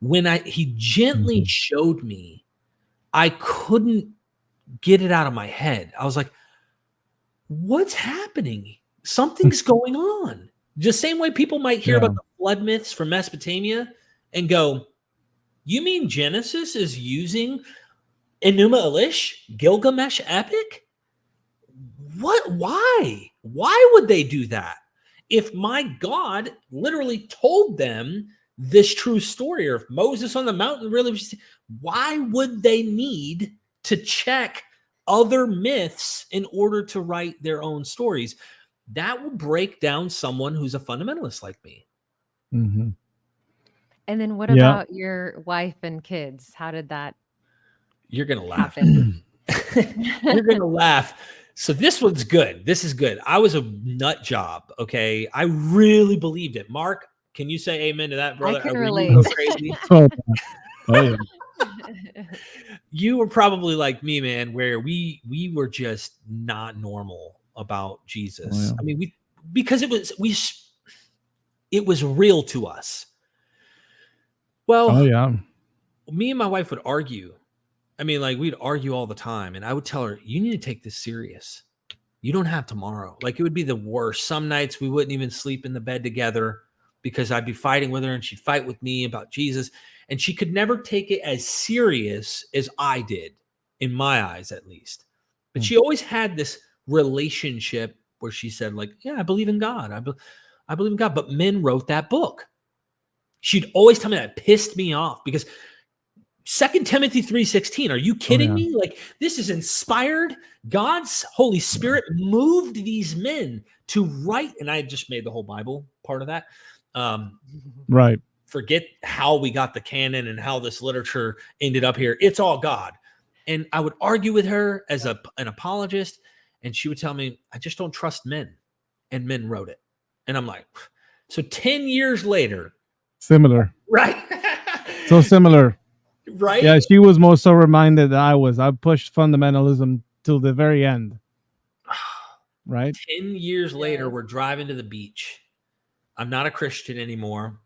When he gently showed me, I couldn't get it out of my head. I was like, what's happening? Something's going on. Just same way people might hear about the flood myths from Mesopotamia and go, you mean Genesis is using Enuma Elish, Gilgamesh epic? What? Why? Why would they do that? If my God literally told them this true story, or if Moses on the mountain really, why would they need to check other myths in order to write their own stories? That will break down someone who's a fundamentalist like me. And then what Yeah. about your wife and kids? How did that You're going to laugh. happen? You're going to laugh. So this one's good. This is good. I was a nut job. Okay. I really believed it. Mark, can you say amen to that, brother? I can When relate. you go crazy. Oh, yeah. You were probably like me, man, where we were just not normal about Jesus. Oh, yeah. I mean, because it was real to us. Well, Oh, yeah. me and my wife would argue. I mean, like we'd argue all the time, and I would tell her, you need to take this serious. You don't have tomorrow. Like it would be the worst. Some nights we wouldn't even sleep in the bed together because I'd be fighting with her and she'd fight with me about Jesus. And she could never take it as serious as I did, in my eyes, at least. But she always had this relationship where she said, like, yeah, I believe in God. I believe in God. But men wrote that book. She'd always tell me that. It pissed me off because 2 Timothy 3:16. Are you kidding me? Like, this is inspired. God's Holy Spirit moved these men to write. And I just made the whole Bible part of that. Right. Forget how we got the canon and how this literature ended up here. It's all God. And I would argue with her as an apologist, and she would tell me, I just don't trust men. And men wrote it. And I'm like, so 10 years later. Similar. Right. So similar. Right. Yeah, she was more so reminded that I was. I pushed fundamentalism till the very end. Right? 10 years later, we're driving to the beach. I'm not a Christian anymore.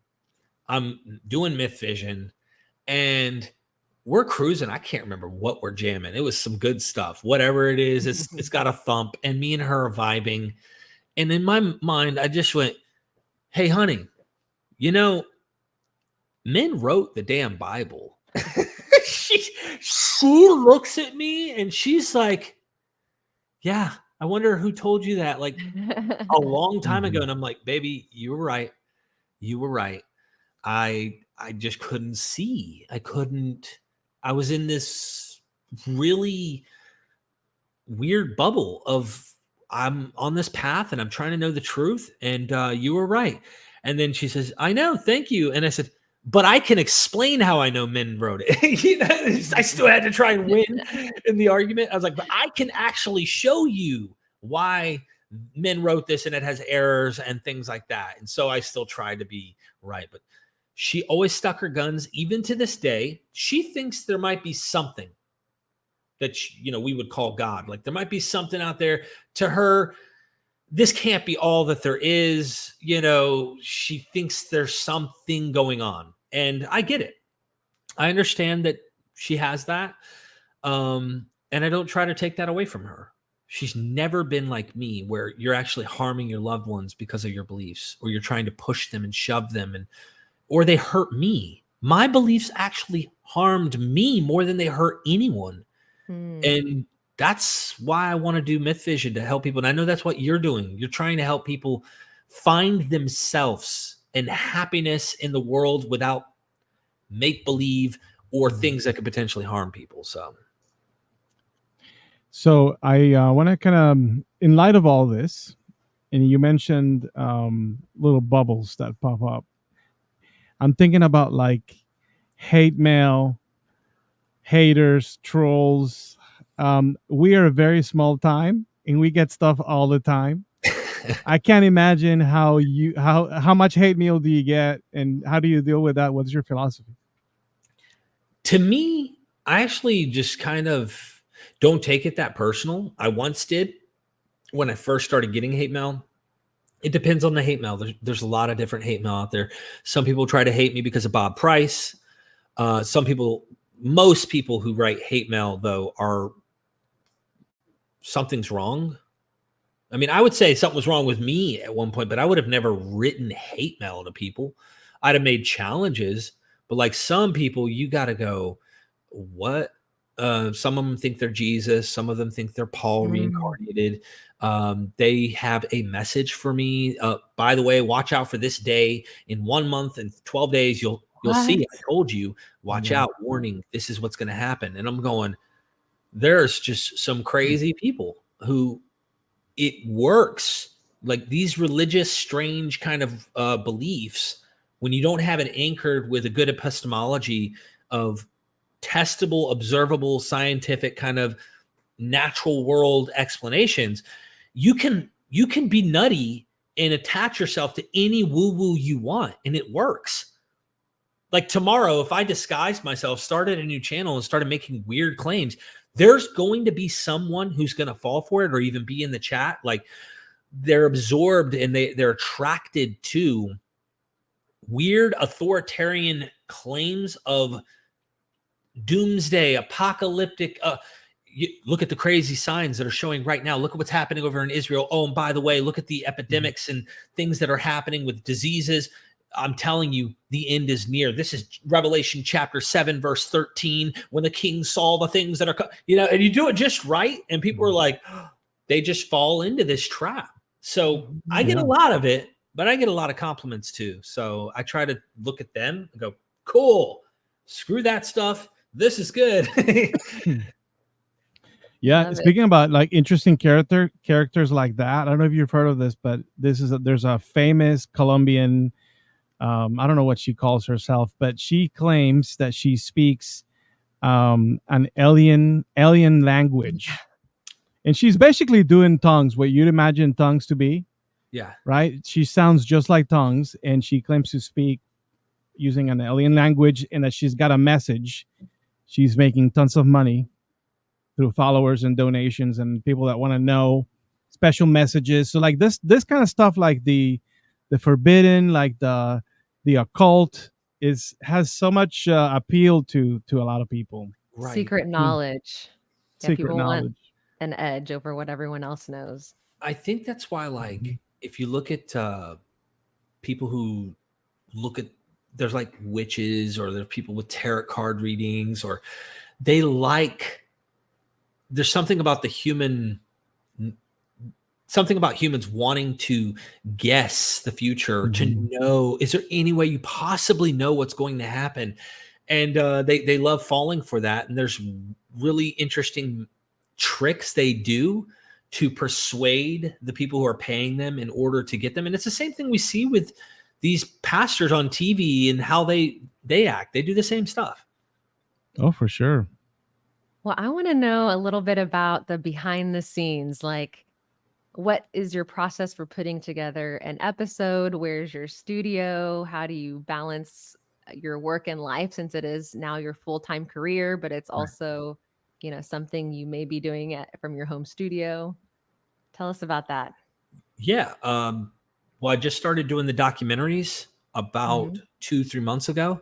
I'm doing Myth Vision, and we're cruising. I can't remember what we're jamming. It was some good stuff. Whatever it is, it's got a thump, and me and her are vibing. And in my mind, I just went, hey, honey, you know, men wrote the damn Bible. She looks at me and she's like, yeah, I wonder who told you that like a long time ago. And I'm like, baby, you were right. You were right. I just couldn't see. I was in this really weird bubble of I'm on this path and I'm trying to know the truth. And you were right. And then she says, I know, thank you. And I said, but I can explain how I know men wrote it. You know, I still had to try and win in the argument. I was like, but I can actually show you why men wrote this and it has errors and things like that. And so I still tried to be right. But she always stuck her guns. Even to this day, she thinks there might be something that, you know, we would call God. Like there might be something out there. To her, this can't be all that there is. You know, she thinks there's something going on. And I get it. I understand that she has that. And I don't try to take that away from her. She's never been like me, where you're actually harming your loved ones because of your beliefs, or you're trying to push them and shove them, or they hurt me. My beliefs actually harmed me more than they hurt anyone. And that's why I want to do Myth Vision, to help people. And I know that's what you're doing. You're trying to help people find themselves and happiness in the world without make-believe or things that could potentially harm people. So I want to kind of, in light of all this, and you mentioned little bubbles that pop up, I'm thinking about like hate mail, haters, trolls. We are a very small time and we get stuff all the time. I can't imagine how much hate mail do you get and how do you deal with that? What's your philosophy? To me, I actually just kind of don't take it that personal. I once did when I first started getting hate mail. It depends on the hate mail. There's a lot of different hate mail out there. Some people try to hate me because of Bob Price. Most people who write hate mail, though, are something's wrong. I mean, I would say something was wrong with me at one point, but I would have never written hate mail to people. I'd have made challenges, but like some people, you got to go, what? Some of them think they're Jesus. Some of them think they're Paul reincarnated. They have a message for me. By the way, watch out for this day. In 1 month and 12 days, you'll see. I told you, watch out, warning. This is what's going to happen. And I'm going, there's just some crazy people who it works. Like these religious, strange kind of beliefs, when you don't have it anchored with a good epistemology of testable, observable, scientific kind of natural world explanations, you can be nutty and attach yourself to any woo-woo you want, and it works. Like tomorrow, if I disguised myself, started a new channel and started making weird claims, there's going to be someone who's going to fall for it or even be in the chat. Like they're absorbed and they're attracted to weird authoritarian claims of doomsday, apocalyptic. Look at the crazy signs that are showing right now. Look at what's happening over in Israel. Oh, and by the way, look at the epidemics and things that are happening with diseases. I'm telling you, the end is near. This is Revelation chapter 7, verse 13, when the king saw the things that are, and you do it just right. And people are like, they just fall into this trap. So I get a lot of it, but I get a lot of compliments too. So I try to look at them and go, cool, screw that stuff. This is good. Yeah, speaking about like interesting characters like that, I don't know if you've heard of this, but there's a famous Colombian, I don't know what she calls herself, but she claims that she speaks an alien language, and she's basically doing tongues, what you'd imagine tongues to be. Yeah. Right. She sounds just like tongues, and she claims to speak using an alien language, and that she's got a message. She's making tons of money through followers and donations and people that want to know special messages. So like this kind of stuff, like the forbidden, like the occult, has so much appeal to a lot of people. Right. Secret knowledge. Secret people knowledge. want an edge over what everyone else knows. I think that's why, like, if you look at people who look at, there's like witches, or there's people with tarot card readings, or there's something about something about humans wanting to guess the future, to know, is there any way you possibly know what's going to happen? And they love falling for that. And there's really interesting tricks they do to persuade the people who are paying them in order to get them. And it's the same thing we see with these pastors on TV and how they act. They do the same stuff. Oh, for sure. Well, I want to know a little bit about the behind the scenes. Like, what is your process for putting together an episode? Where's your studio? How do you balance your work and life, since it is now your full-time career, but it's also, something you may be doing from your home studio? Tell us about that. Yeah. Well, I just started doing the documentaries about 2-3 months ago.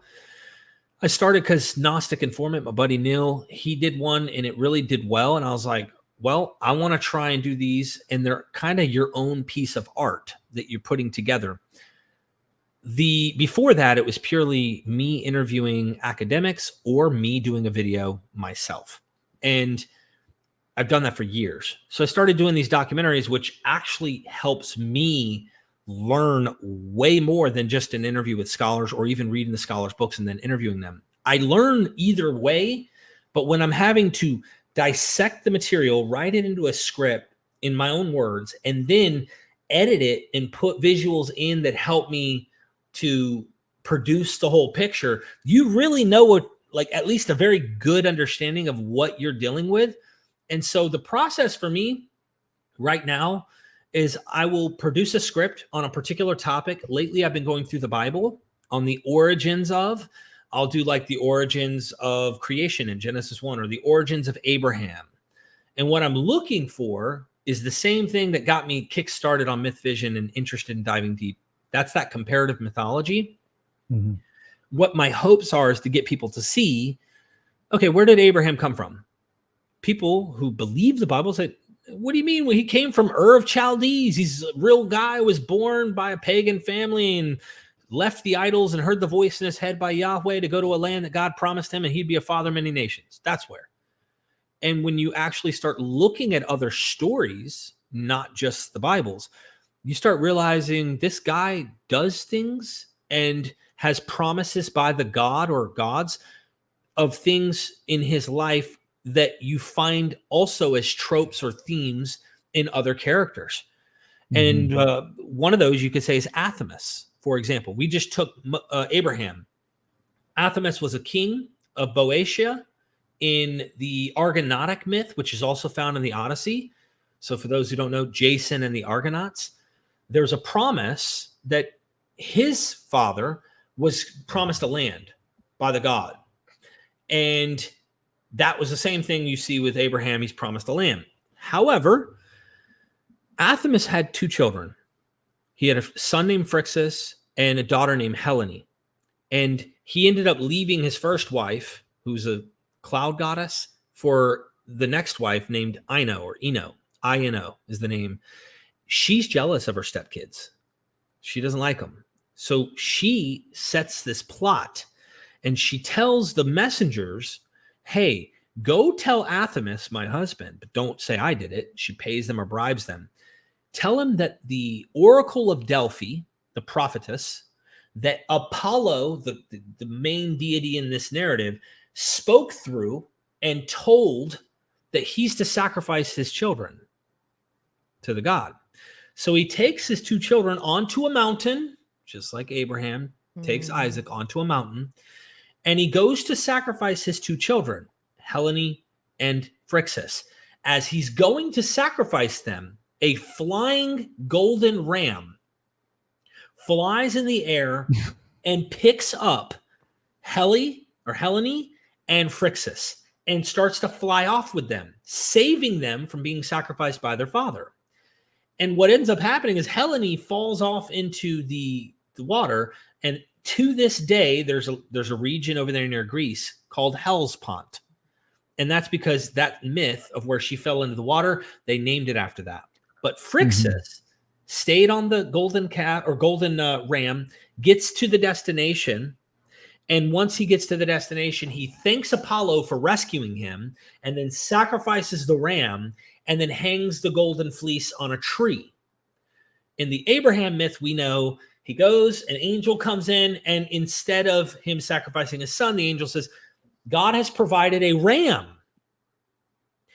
I started because Gnostic Informant, my buddy Neil, he did one and it really did well. And I was like, well, I want to try and do these. And they're kind of your own piece of art that you're putting together. Before that, it was purely me interviewing academics or me doing a video myself. And I've done that for years. So I started doing these documentaries, which actually helps me learn way more than just an interview with scholars or even reading the scholars' books and then interviewing them. I learn either way, but when I'm having to dissect the material, write it into a script in my own words, and then edit it and put visuals in that help me to produce the whole picture, you really know what, like, at least a very good understanding of what you're dealing with. And so the process for me right now is I will produce a script on a particular topic. Lately, I've been going through the Bible on the origins of, I'll do like the origins of creation in Genesis 1 or the origins of Abraham. And what I'm looking for is the same thing that got me kickstarted on Myth Vision and interested in diving deep. That's that comparative mythology. Mm-hmm. What my hopes are is to get people to see, okay, where did Abraham come from? People who believe the Bible say, what do you mean? Well, he came from Ur of Chaldees. He's a real guy, was born by a pagan family and left the idols and heard the voice in his head by Yahweh to go to a land that God promised him, and he'd be a father of many nations. That's where. And when you actually start looking at other stories, not just the Bibles, you start realizing this guy does things and has promises by the God or gods of things in his life that you find also as tropes or themes in other characters. And one of those you could say is Athamas, for example. We just took Abraham. Athamas was a king of Boeotia in the Argonautic myth, which is also found in the Odyssey. So for those who don't know, Jason and the Argonauts, there's a promise that his father was promised a land by the God. And that was the same thing you see with Abraham. He's promised a land. However, Athamas had 2 children. He had a son named Phrixus and a daughter named Helene. And he ended up leaving his first wife, who's a cloud goddess, for the next wife named Ino or Ino. Ino is the name. She's jealous of her stepkids. She doesn't like them. So she sets this plot and she tells the messengers, hey, go tell Athamas, my husband, but don't say I did it. She pays them or bribes them. Tell him that the Oracle of Delphi, the prophetess, that Apollo, the main deity in this narrative, spoke through and told that he's to sacrifice his children to the god. So he takes his 2 children onto a mountain, just like Abraham takes Isaac onto a mountain, and he goes to sacrifice his 2 children, Helene and Phrixus. As he's going to sacrifice them, a flying golden ram flies in the air and picks up Helene and Phrixus and starts to fly off with them, saving them from being sacrificed by their father. And what ends up happening is Helene falls off into the water, and to this day, there's a region over there near Greece called Hellespont. And that's because that myth of where she fell into the water, they named it after that. But Phrixus stayed on the golden ram, gets to the destination. And once he gets to the destination, he thanks Apollo for rescuing him and then sacrifices the ram and then hangs the golden fleece on a tree. In the Abraham myth, we know he goes, an angel comes in, and instead of him sacrificing his son, the angel says, God has provided a ram.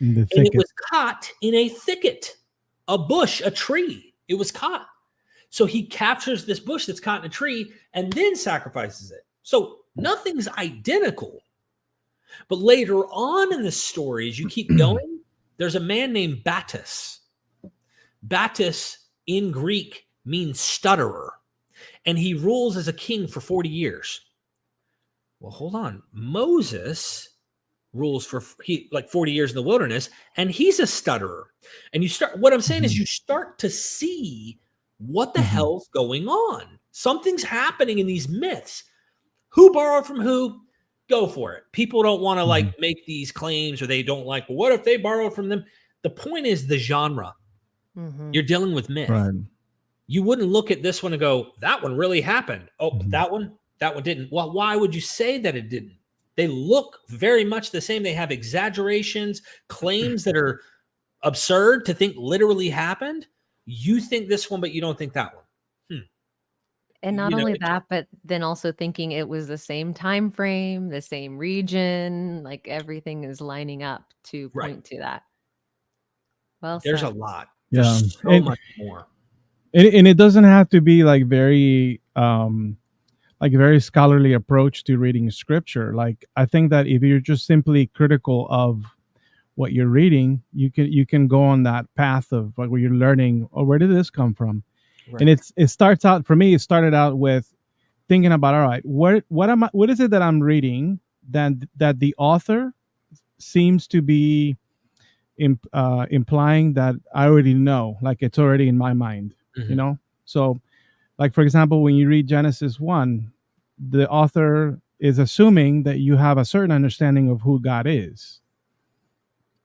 In the and it thicket. was caught in a thicket, a bush, a tree. It was caught. So he captures this bush that's caught in a tree and then sacrifices it. So nothing's identical. But later on in the story, as you keep going, there's a man named Battus. Battus in Greek means stutterer, and he rules as a king for 40 years. Well, hold on. Moses rules for 40 years in the wilderness, and he's a stutterer. And what I'm saying is you start to see what the hell's going on. Something's happening in these myths. Who borrowed from who? Go for it. People don't want to make these claims, or they don't like, well, what if they borrowed from them? The point is the genre. You're dealing with myth. Right. You wouldn't look at this one and go, that one really happened. Oh, that one didn't. Well, why would you say that it didn't? They look very much the same. They have exaggerations, claims that are absurd to think literally happened. You think this one, but you don't think that one. And not only that, but then also thinking it was the same time frame, the same region, like everything is lining up to point to that. Well, there's a lot. Yeah. There's so much more. And it doesn't have to be like very scholarly approach to reading scripture. Like, I think that if you're just simply critical of what you're reading, you can go on that path of like where you're learning, oh, where did this come from? Right. And it starts out, for me, it started out with thinking about, all right, what is it that I'm reading that the author seems to be implying that I already know, like it's already in my mind, you know? So like, for example, when you read Genesis 1, the author is assuming that you have a certain understanding of who God is,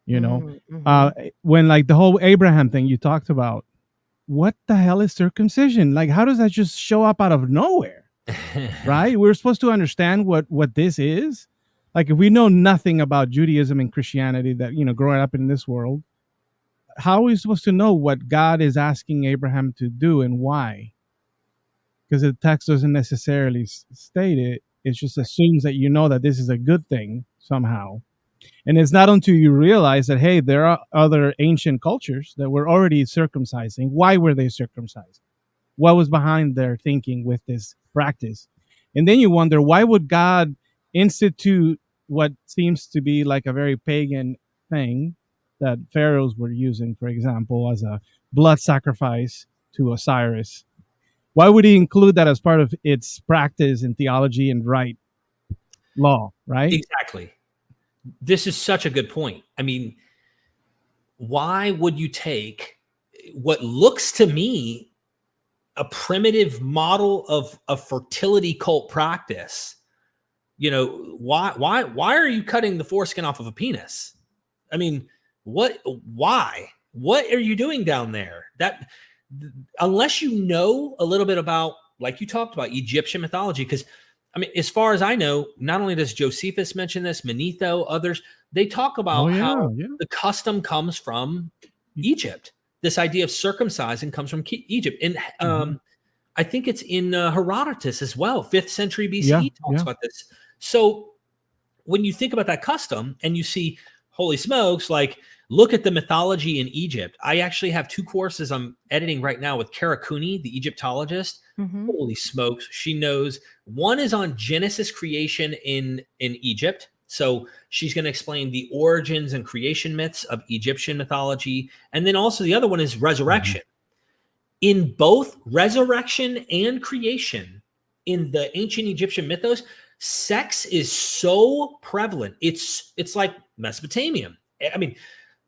you know? When like the whole Abraham thing you talked about, what the hell is circumcision? Like, how does that just show up out of nowhere? Right? We're supposed to understand what this is. Like, if we know nothing about Judaism and Christianity, that, you know, growing up in this world, how are we supposed to know what God is asking Abraham to do and why? Because the text doesn't necessarily state it. It just assumes that you know that this is a good thing somehow. And it's not until you realize that, hey, there are other ancient cultures that were already circumcising. Why were they circumcised? What was behind their thinking with this practice? And then you wonder, why would God institute what seems to be like a very pagan thing that pharaohs were using, for example, as a blood sacrifice to Osiris? Why would he include that as part of its practice in theology and right law, right? Exactly. This is such a good point. I mean, why would you take what looks to me a primitive model of a fertility cult practice? You know, why are you cutting the foreskin off of a penis? I mean, why? What are you doing down there? That, unless you know a little bit about, like you talked about, Egyptian mythology, because I mean, as far as I know, not only does Josephus mention this, Manetho, others, they talk about how the custom comes from Egypt. This idea of circumcising comes from Egypt. And I think it's in Herodotus as well. 5th century BCE talks about this. So when you think about that custom and you see, holy smokes, like, look at the mythology in Egypt. I actually have 2 courses I'm editing right now with Kara Cooney, the Egyptologist. Holy smokes, she knows. One is on Genesis creation in Egypt. So she's going to explain the origins and creation myths of Egyptian mythology. And then also the other one is resurrection. In both resurrection and creation in the ancient Egyptian mythos, sex is so prevalent. It's like Mesopotamian. I mean,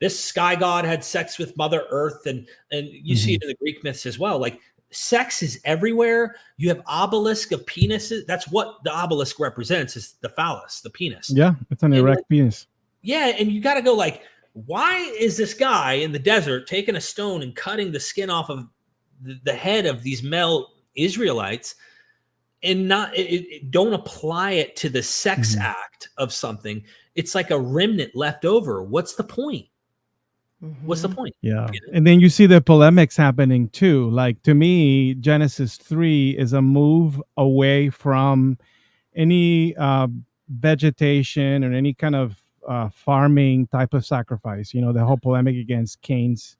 this sky god had sex with Mother Earth, and you see it in the Greek myths as well. Like, sex is everywhere. You have obelisk of penises. That's what the obelisk represents, is the phallus, the penis. Yeah, it's an erect penis. Yeah, and you got to go like, why is this guy in the desert taking a stone and cutting the skin off of the head of these male Israelites, and don't apply it to the sex act of something? It's like a remnant left over. What's the point? What's the point? Yeah. And then you see the polemics happening too. Like, to me, Genesis 3 is a move away from any vegetation or any kind of farming type of sacrifice. You know, the whole polemic against Cain's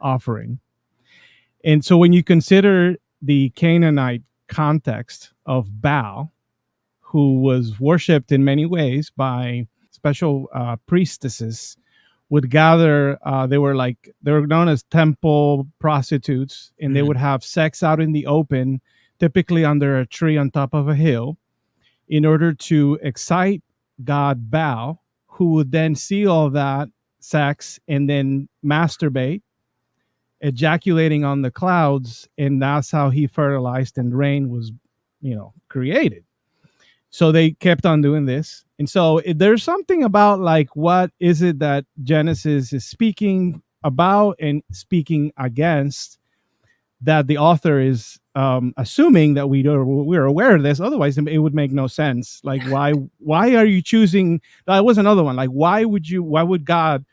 offering. And so when you consider the Canaanite context of Baal, who was worshipped in many ways by special priestesses, would gather. They were known as temple prostitutes, and they would have sex out in the open, typically under a tree on top of a hill, in order to excite god Baal, who would then see all that sex and then masturbate, ejaculating on the clouds, and that's how he fertilized and rain was, created. So they kept on doing this. And so there's something about like, what is it that Genesis is speaking about and speaking against, that the author is assuming that we're aware of this. Otherwise, it would make no sense. Like, why are you choosing? That was another one. Like, why would God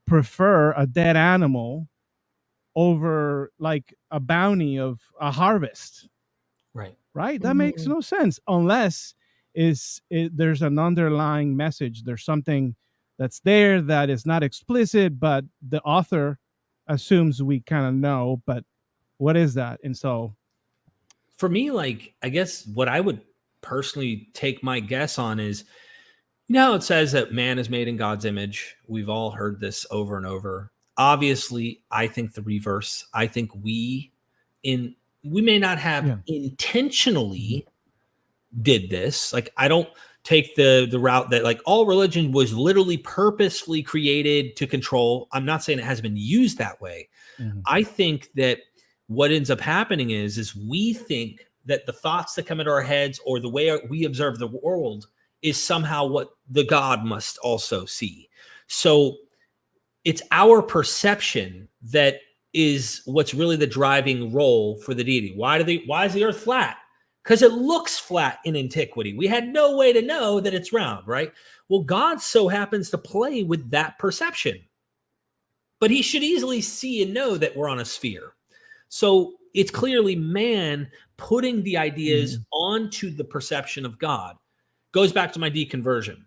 prefer a dead animal over like a bounty of a harvest? Right? That makes no sense unless there's an underlying message. There's something that's there that is not explicit, but the author assumes we kind of know. But what is that? And so, for me, like, I guess what I would personally take my guess on is, it says that man is made in God's image. We've all heard this over and over. Obviously, I think the reverse. I think we may not have intentionally did this. Like, I don't take the route that like all religion was literally purposefully created to control. I'm not saying it has been used that way. I think that what ends up happening is we think that the thoughts that come into our heads or the way we observe the world is somehow what the God must also see. So it's our perception that is what's really the driving role for the deity. Why is the earth flat? Because it looks flat in antiquity. We had no way to know that it's round, right? Well, God so happens to play with that perception. But he should easily see and know that we're on a sphere. So it's clearly man putting the ideas onto the perception of God. Goes back to my deconversion.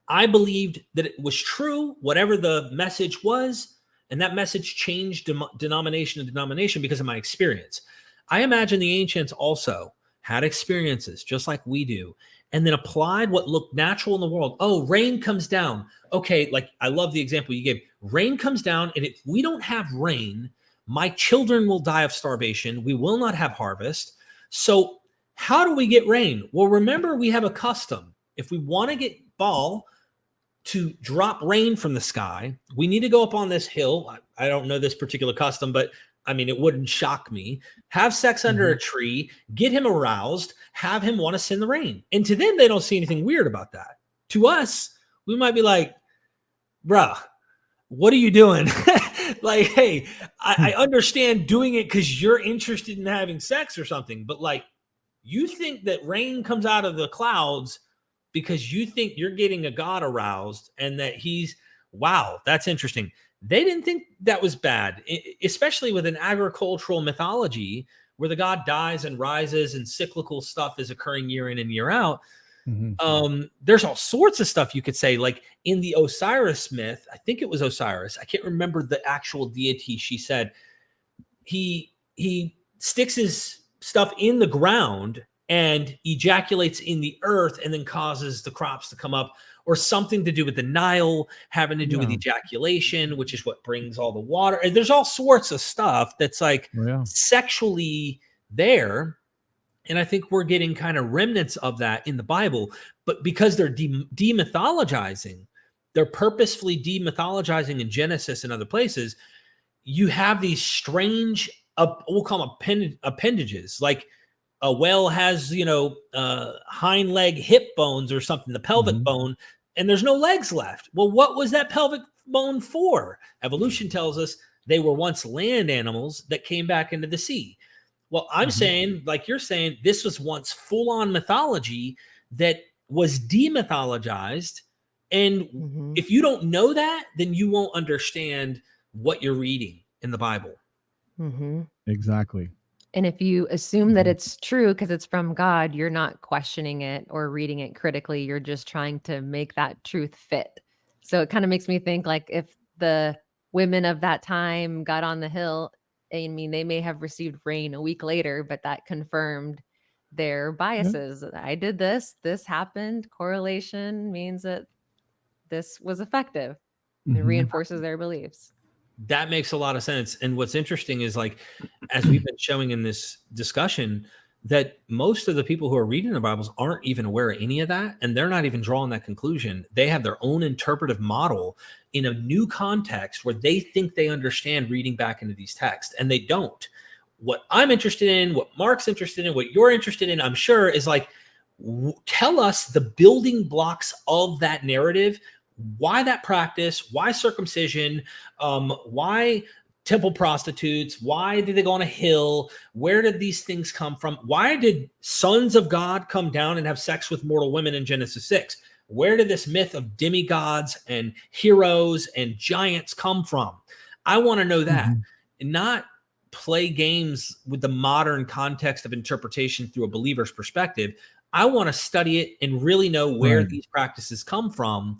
I believed that it was true, whatever the message was, and that message changed denomination to denomination because of my experience. I imagine the ancients also had experiences just like we do, and then applied what looked natural in the world. Oh, rain comes down. Okay, like I love the example you gave. Rain comes down, and if we don't have rain, my children will die of starvation. We will not have harvest. So how do we get rain? Well, remember, we have a custom. If we want to get Baal to drop rain from the sky, we need to go up on this hill. I don't know this particular custom, but I mean, it wouldn't shock me. Have sex under a tree, get him aroused, have him want to send the rain. And to them, they don't see anything weird about that. To us, we might be like, bruh, what are you doing? Like, hey, I understand doing it because you're interested in having sex or something, but like, you think that rain comes out of the clouds because you think you're getting a God aroused and that wow, that's interesting. They didn't think that was bad, especially with an agricultural mythology where the god dies and rises and cyclical stuff is occurring year in and year out. There's all sorts of stuff you could say, like in the Osiris myth. I think it was Osiris. I can't remember the actual deity. She said he sticks his stuff in the ground and ejaculates in the earth and then causes the crops to come up, or something to do with the Nile having to do with ejaculation, which is what brings all the water. And there's all sorts of stuff that's like sexually there. And I think we're getting kind of remnants of that in the Bible, but because they're demythologizing, they're purposefully demythologizing in Genesis and other places. You have these strange, we'll call them appendages, like a whale has, hind leg hip bones or something, the pelvic bone, and there's no legs left. Well, what was that pelvic bone for? Evolution tells us they were once land animals that came back into the sea. Well, I'm saying, like you're saying, this was once full-on mythology that was demythologized. And if you don't know that, then you won't understand what you're reading in the Bible. Exactly. And if you assume that it's true because it's from God, you're not questioning it or reading it critically. You're just trying to make that truth fit. So it kind of makes me think like if the women of that time got on the hill, I mean, they may have received rain a week later, but that confirmed their biases. I did this happened. Correlation means that this was effective. It reinforces their beliefs. That makes a lot of sense. And what's interesting is, like, as we've been showing in this discussion, that most of the people who are reading the Bibles aren't even aware of any of that. And they're not even drawing that conclusion. They have their own interpretive model in a new context where they think they understand reading back into these texts, and they don't. What I'm interested in, what Mark's interested in, what you're interested in, I'm sure, is like, tell us the building blocks of that narrative. Why that practice? Why circumcision? Why temple prostitutes? Why did they go on a hill? Where did these things come from? Why did sons of God come down and have sex with mortal women in Genesis 6? Where did this myth of demigods and heroes and giants come from? I want to know that, and not play games with the modern context of interpretation through a believer's perspective. I want to study it and really know where these practices come from.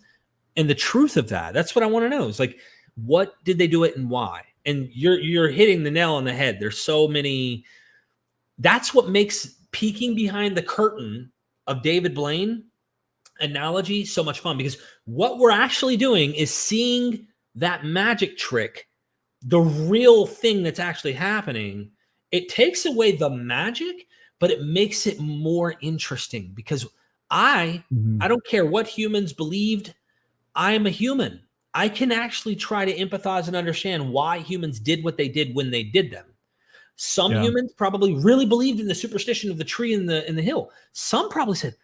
And the truth of that, that's what I want to know. Is like, what did they do it and why? And you're hitting the nail on the head. There's so many. That's what makes peeking behind the curtain of David Blaine analogy so much fun, because what we're actually doing is seeing that magic trick, the real thing that's actually happening. It takes away the magic, but it makes it more interesting, because I don't care what humans believed. I am a human. I can actually try to empathize and understand why humans did what they did when they did them. Some humans probably really believed in the superstition of the tree in the hill. Some probably said,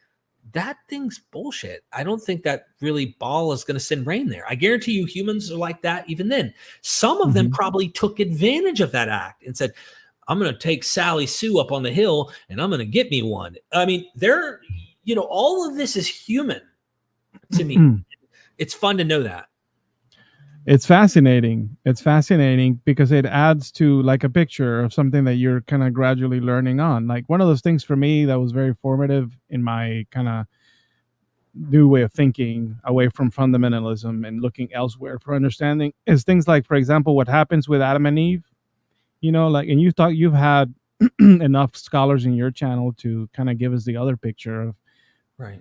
that thing's bullshit. I don't think that really ball is going to send rain there. I guarantee you humans are like that even then. Some of them probably took advantage of that act and said, I'm going to take Sally Sue up on the hill and I'm going to get me one. I mean, all of this is human to me. It's fun to know that. It's fascinating. It's fascinating because it adds to like a picture of something that you're kind of gradually learning on. Like one of those things for me that was very formative in my kind of new way of thinking away from fundamentalism and looking elsewhere for understanding is things like, for example, what happens with Adam and Eve. Like, and you've had enough scholars in your channel to kind of give us the other picture of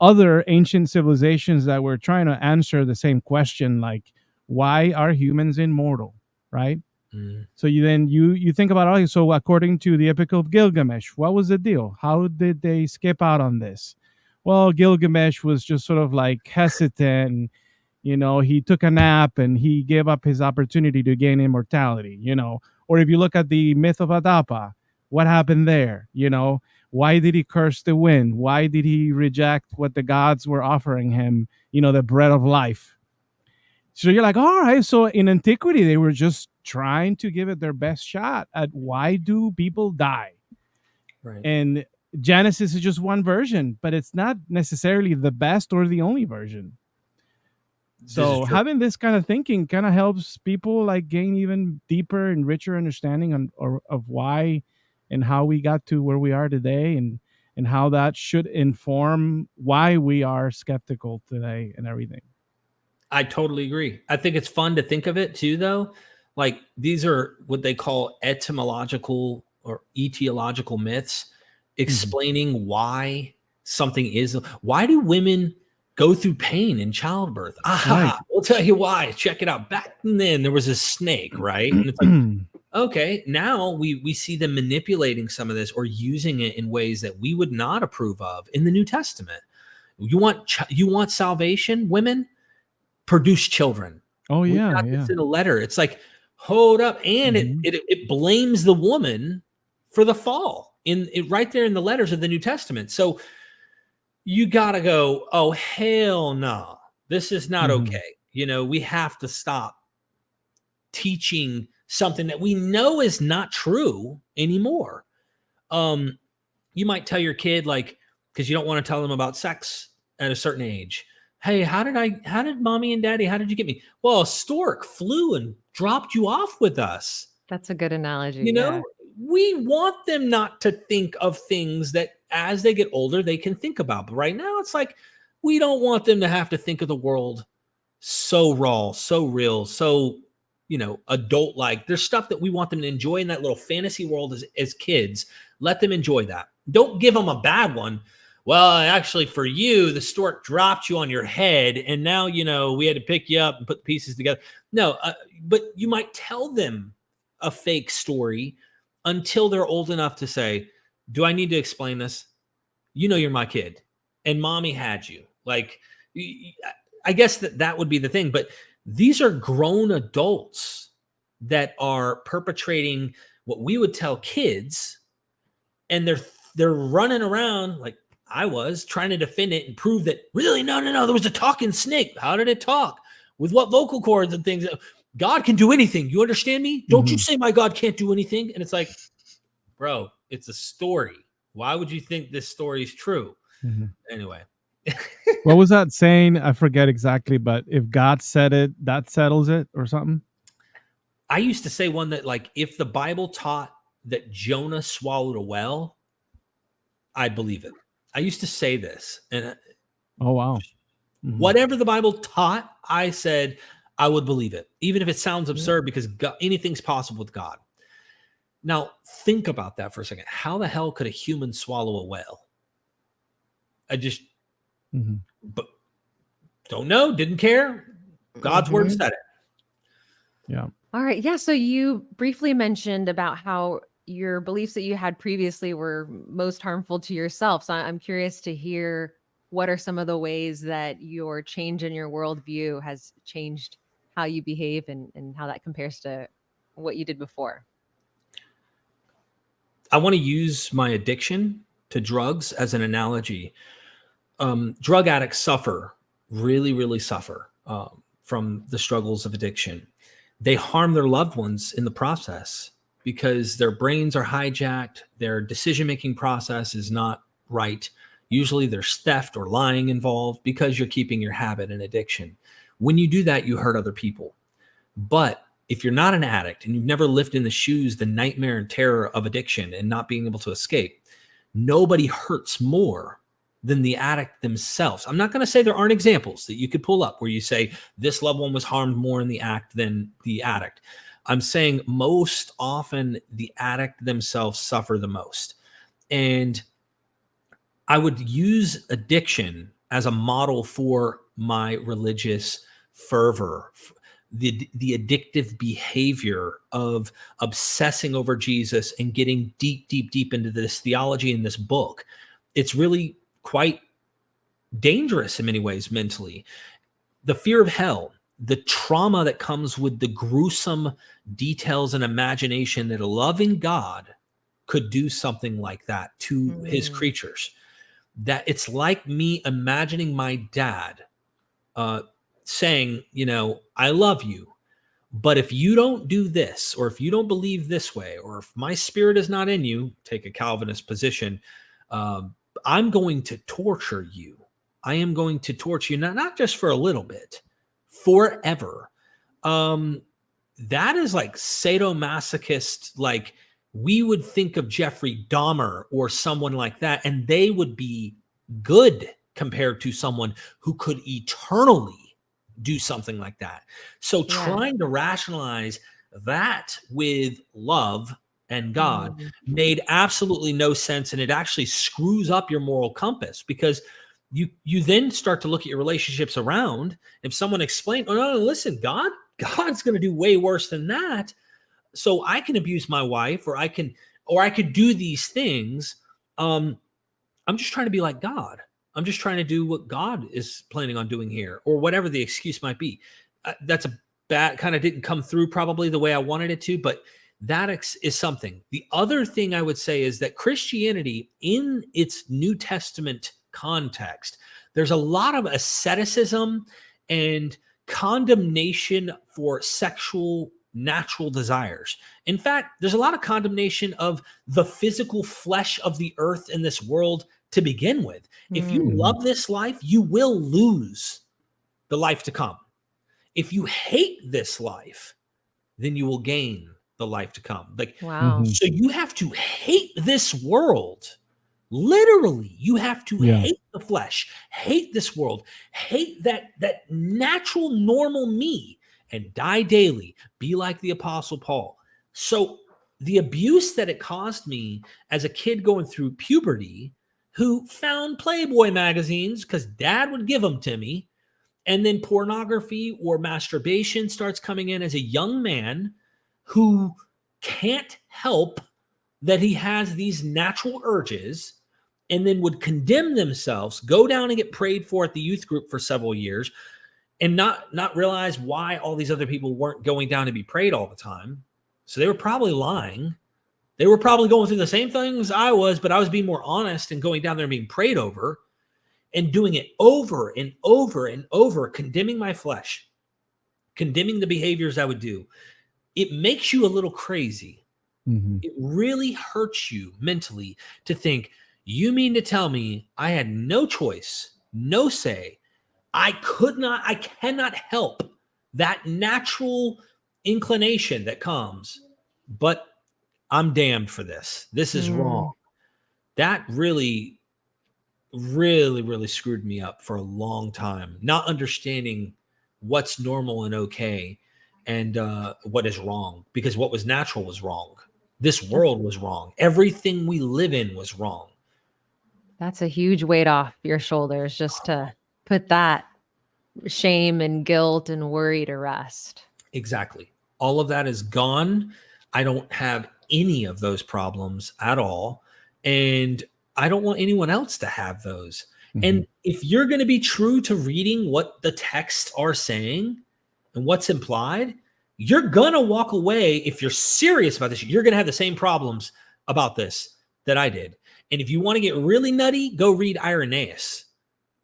other ancient civilizations that were trying to answer the same question, like, why are humans immortal, right? So you think about, so according to the Epic of Gilgamesh, what was the deal? How did they skip out on this? Well, Gilgamesh was just sort of like hesitant. He took a nap and he gave up his opportunity to gain immortality, Or if you look at the myth of Adapa, what happened there? Why did he curse the wind? Why did he reject what the gods were offering him, the bread of life? So you're like, all right, so in antiquity, they were just trying to give it their best shot at why do people die? Right. And Genesis is just one version, but it's not necessarily the best or the only version. So having this kind of thinking kind of helps people like gain even deeper and richer understanding of why and how we got to where we are today, and how that should inform why we are skeptical today and everything. I totally agree. I think it's fun to think of it too, though. Like, these are what they call etymological or etiological myths, explaining why something is. Why do women go through pain in childbirth? We'll tell you why. Check it out. Back then, there was a snake, right? And it's like, okay, now we see them manipulating some of this or using it in ways that we would not approve of in the New Testament. You want salvation, women? Produce children. We got this in a letter. It's like, hold up, and it blames the woman for the fall right there in the letters of the New Testament. So you gotta go, oh hell no, this is not okay. We have to stop teaching something that we know is not true anymore. You might tell your kid, like, because you don't want to tell them about sex at a certain age. Hey, how did mommy and daddy, how did you get me? Well, a stork flew and dropped you off with us. That's a good analogy. we want them not to think of things that as they get older, they can think about. But right now it's like, we don't want them to have to think of the world so raw, so real, so, adult like. There's stuff that we want them to enjoy in that little fantasy world as kids. Let them enjoy that. Don't give them a bad one. Well, actually, for you, the stork dropped you on your head, and now, we had to pick you up and put the pieces together. No, but you might tell them a fake story until they're old enough to say, do I need to explain this? You're my kid, and mommy had you. Like, I guess that would be the thing. But these are grown adults that are perpetrating what we would tell kids, and they're running around like I was trying to defend it and prove that really, no, there was a talking snake. How did it talk? With what vocal cords and things? God can do anything. You understand me? Don't you say my God can't do anything? And it's like, bro, it's a story. Why would you think this story is true? Anyway. What was that saying? I forget exactly, but if God said it, that settles it or something. I used to say one that, like, if the Bible taught that Jonah swallowed a whale, I'd believe it. I used to say this, and oh wow, whatever the Bible taught, I said I would believe it, even if it sounds absurd, because anything's possible with God. Now think about that for a second. How the hell could a human swallow a whale? I just but don't know, didn't care. God's word said it. Yeah. All right. Yeah. So you briefly mentioned about how your beliefs that you had previously were most harmful to yourself. So I'm curious to hear, what are some of the ways that your change in your worldview has changed how you behave and how that compares to what you did before? I want to use my addiction to drugs as an analogy. Drug addicts suffer, really, really suffer from the struggles of addiction. They harm their loved ones in the process because their brains are hijacked. Their decision-making process is not right. Usually there's theft or lying involved because you're keeping your habit and addiction. When you do that, you hurt other people. But if you're not an addict and you've never lived in the shoes, the nightmare and terror of addiction and not being able to escape, nobody hurts more than the addict themselves. I'm not going to say there aren't examples that you could pull up where you say this loved one was harmed more in the act than the addict. I'm saying most often the addict themselves suffer the most. And I would use addiction as a model for my religious fervor, the addictive behavior of obsessing over Jesus and getting deep, deep, deep into this theology in this book. It's really quite dangerous in many ways mentally. The fear of hell, the trauma that comes with the gruesome details and imagination that a loving God could do something like that to his creatures. That it's like me imagining my dad saying, I love you, but if you don't do this, or if you don't believe this way, or if my spirit is not in you, take a Calvinist position, I'm going to torture you. I am going to torture you, not just for a little bit, forever. That is like sadomasochist, like we would think of Jeffrey Dahmer or someone like that, and they would be good compared to someone who could eternally do something like that. So trying to rationalize that with love and God made absolutely no sense. And it actually screws up your moral compass, because you then start to look at your relationships around. If someone explained, oh, no, listen, God's going to do way worse than that. So I can abuse my wife, or I could do these things. I'm just trying to be like God. I'm just trying to do what God is planning on doing here, or whatever the excuse might be. That's a bad, kind of didn't come through probably the way I wanted it to, but that is something. The other thing I would say is that Christianity, in its New Testament context, there's a lot of asceticism and condemnation for sexual natural desires. In fact, there's a lot of condemnation of the physical flesh of the earth in this world to begin with. If you love this life, you will lose the life to come. If you hate this life, then you will gain the life to come. Like, Wow. Mhm. so you have to hate this world. Literally, you have to Yeah. hate the flesh, hate this world, hate that natural, normal me, and die daily. Be like the Apostle Paul. So the abuse that it caused me as a kid going through puberty, who found Playboy magazines because dad would give them to me, and then pornography or masturbation starts coming in as a young man who can't help that he has these natural urges, and then would condemn themselves, go down and get prayed for at the youth group for several years, and not realize why all these other people weren't going down to be prayed all the time. So they were probably lying. They were probably going through the same things I was, but I was being more honest and going down there and being prayed over and doing it over and over and over, condemning my flesh, condemning the behaviors I would do. It makes you a little crazy. Mhm. It really hurts you mentally to think, you mean to tell me I had no choice, no say? I cannot help that natural inclination that comes, but I'm damned for this. This is wrong. Mm. That really, really, really screwed me up for a long time, not understanding what's normal and okay and what is wrong, because what was natural was wrong. This world was wrong. Everything we live in was wrong. That's a huge weight off your shoulders just to put that shame and guilt and worry to rest. Exactly. All of that is gone. I don't have any of those problems at all. And I don't want anyone else to have those. And if you're going to be true to reading what the texts are saying and what's implied, you're going to walk away. If you're serious about this, you're going to have the same problems about this that I did. And if you want to get really nutty, go read Irenaeus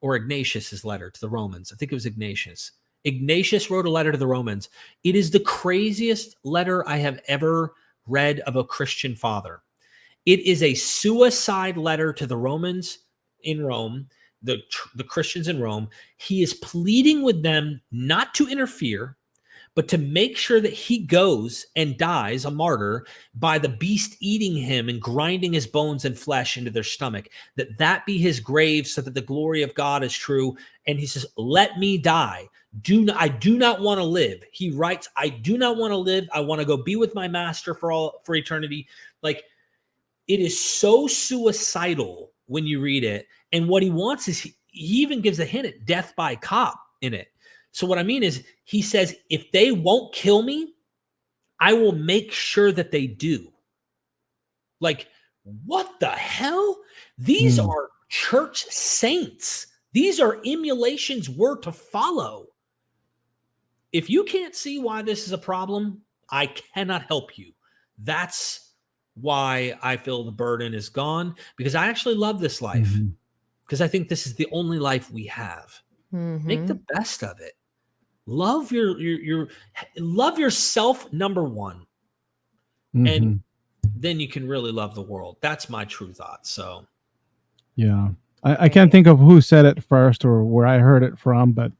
or Ignatius's letter to the Romans. I think it was Ignatius. Ignatius wrote a letter to the Romans. It is the craziest letter I have ever read of a Christian father. It is a suicide letter to the Romans in Rome, the Christians in Rome. He is pleading with them not to interfere, but to make sure that he goes and dies a martyr by the beast eating him and grinding his bones and flesh into their stomach, that be his grave so that the glory of God is true. And he says, let me die. I do not want to live. He writes, I do not want to live. I want to go be with my master for eternity. Like, it is so suicidal when you read it. And what he wants is, he even gives a hint at death by cop in it. So what I mean is, he says, if they won't kill me, I will make sure that they do. Like, what the hell? These are church saints. These are emulations we're to follow. If you can't see why this is a problem, I cannot help you. That's why I feel the burden is gone, because I actually love this life, because I think this is the only life we have. Make the best of it. Love love yourself, number one. And then you can really love the world. That's my true thought. So yeah, I can't think of who said it first or where I heard it from, but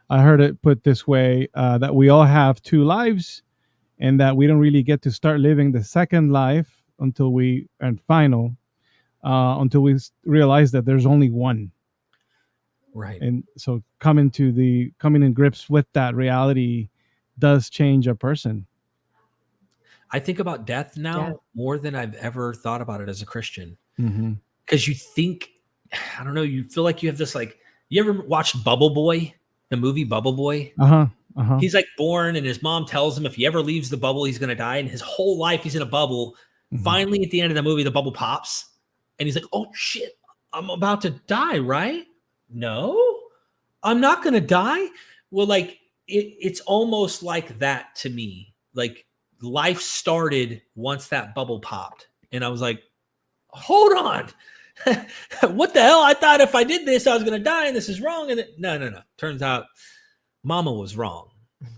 I heard it put this way, that we all have two lives, and that we don't really get to start living the second life until we realize that there's only one. right. And so coming in grips with that reality does change a person. I think about death now more than I've ever thought about it as a Christian. Mm-hmm. Because you think, I don't know, you feel like you have this, like, you ever watched Bubble Boy, the movie Bubble Boy? He's like born, and his mom tells him if he ever leaves the bubble, he's going to die. And his whole life, he's in a bubble. Finally, at the end of the movie, the bubble pops. And he's like, oh, shit, I'm about to die, right? No, I'm not going to die. Well, like, it's almost like that to me. Like, life started once that bubble popped. And I was like, hold on. What the hell? I thought if I did this, I was going to die, and this is wrong. And no. Turns out mama was wrong.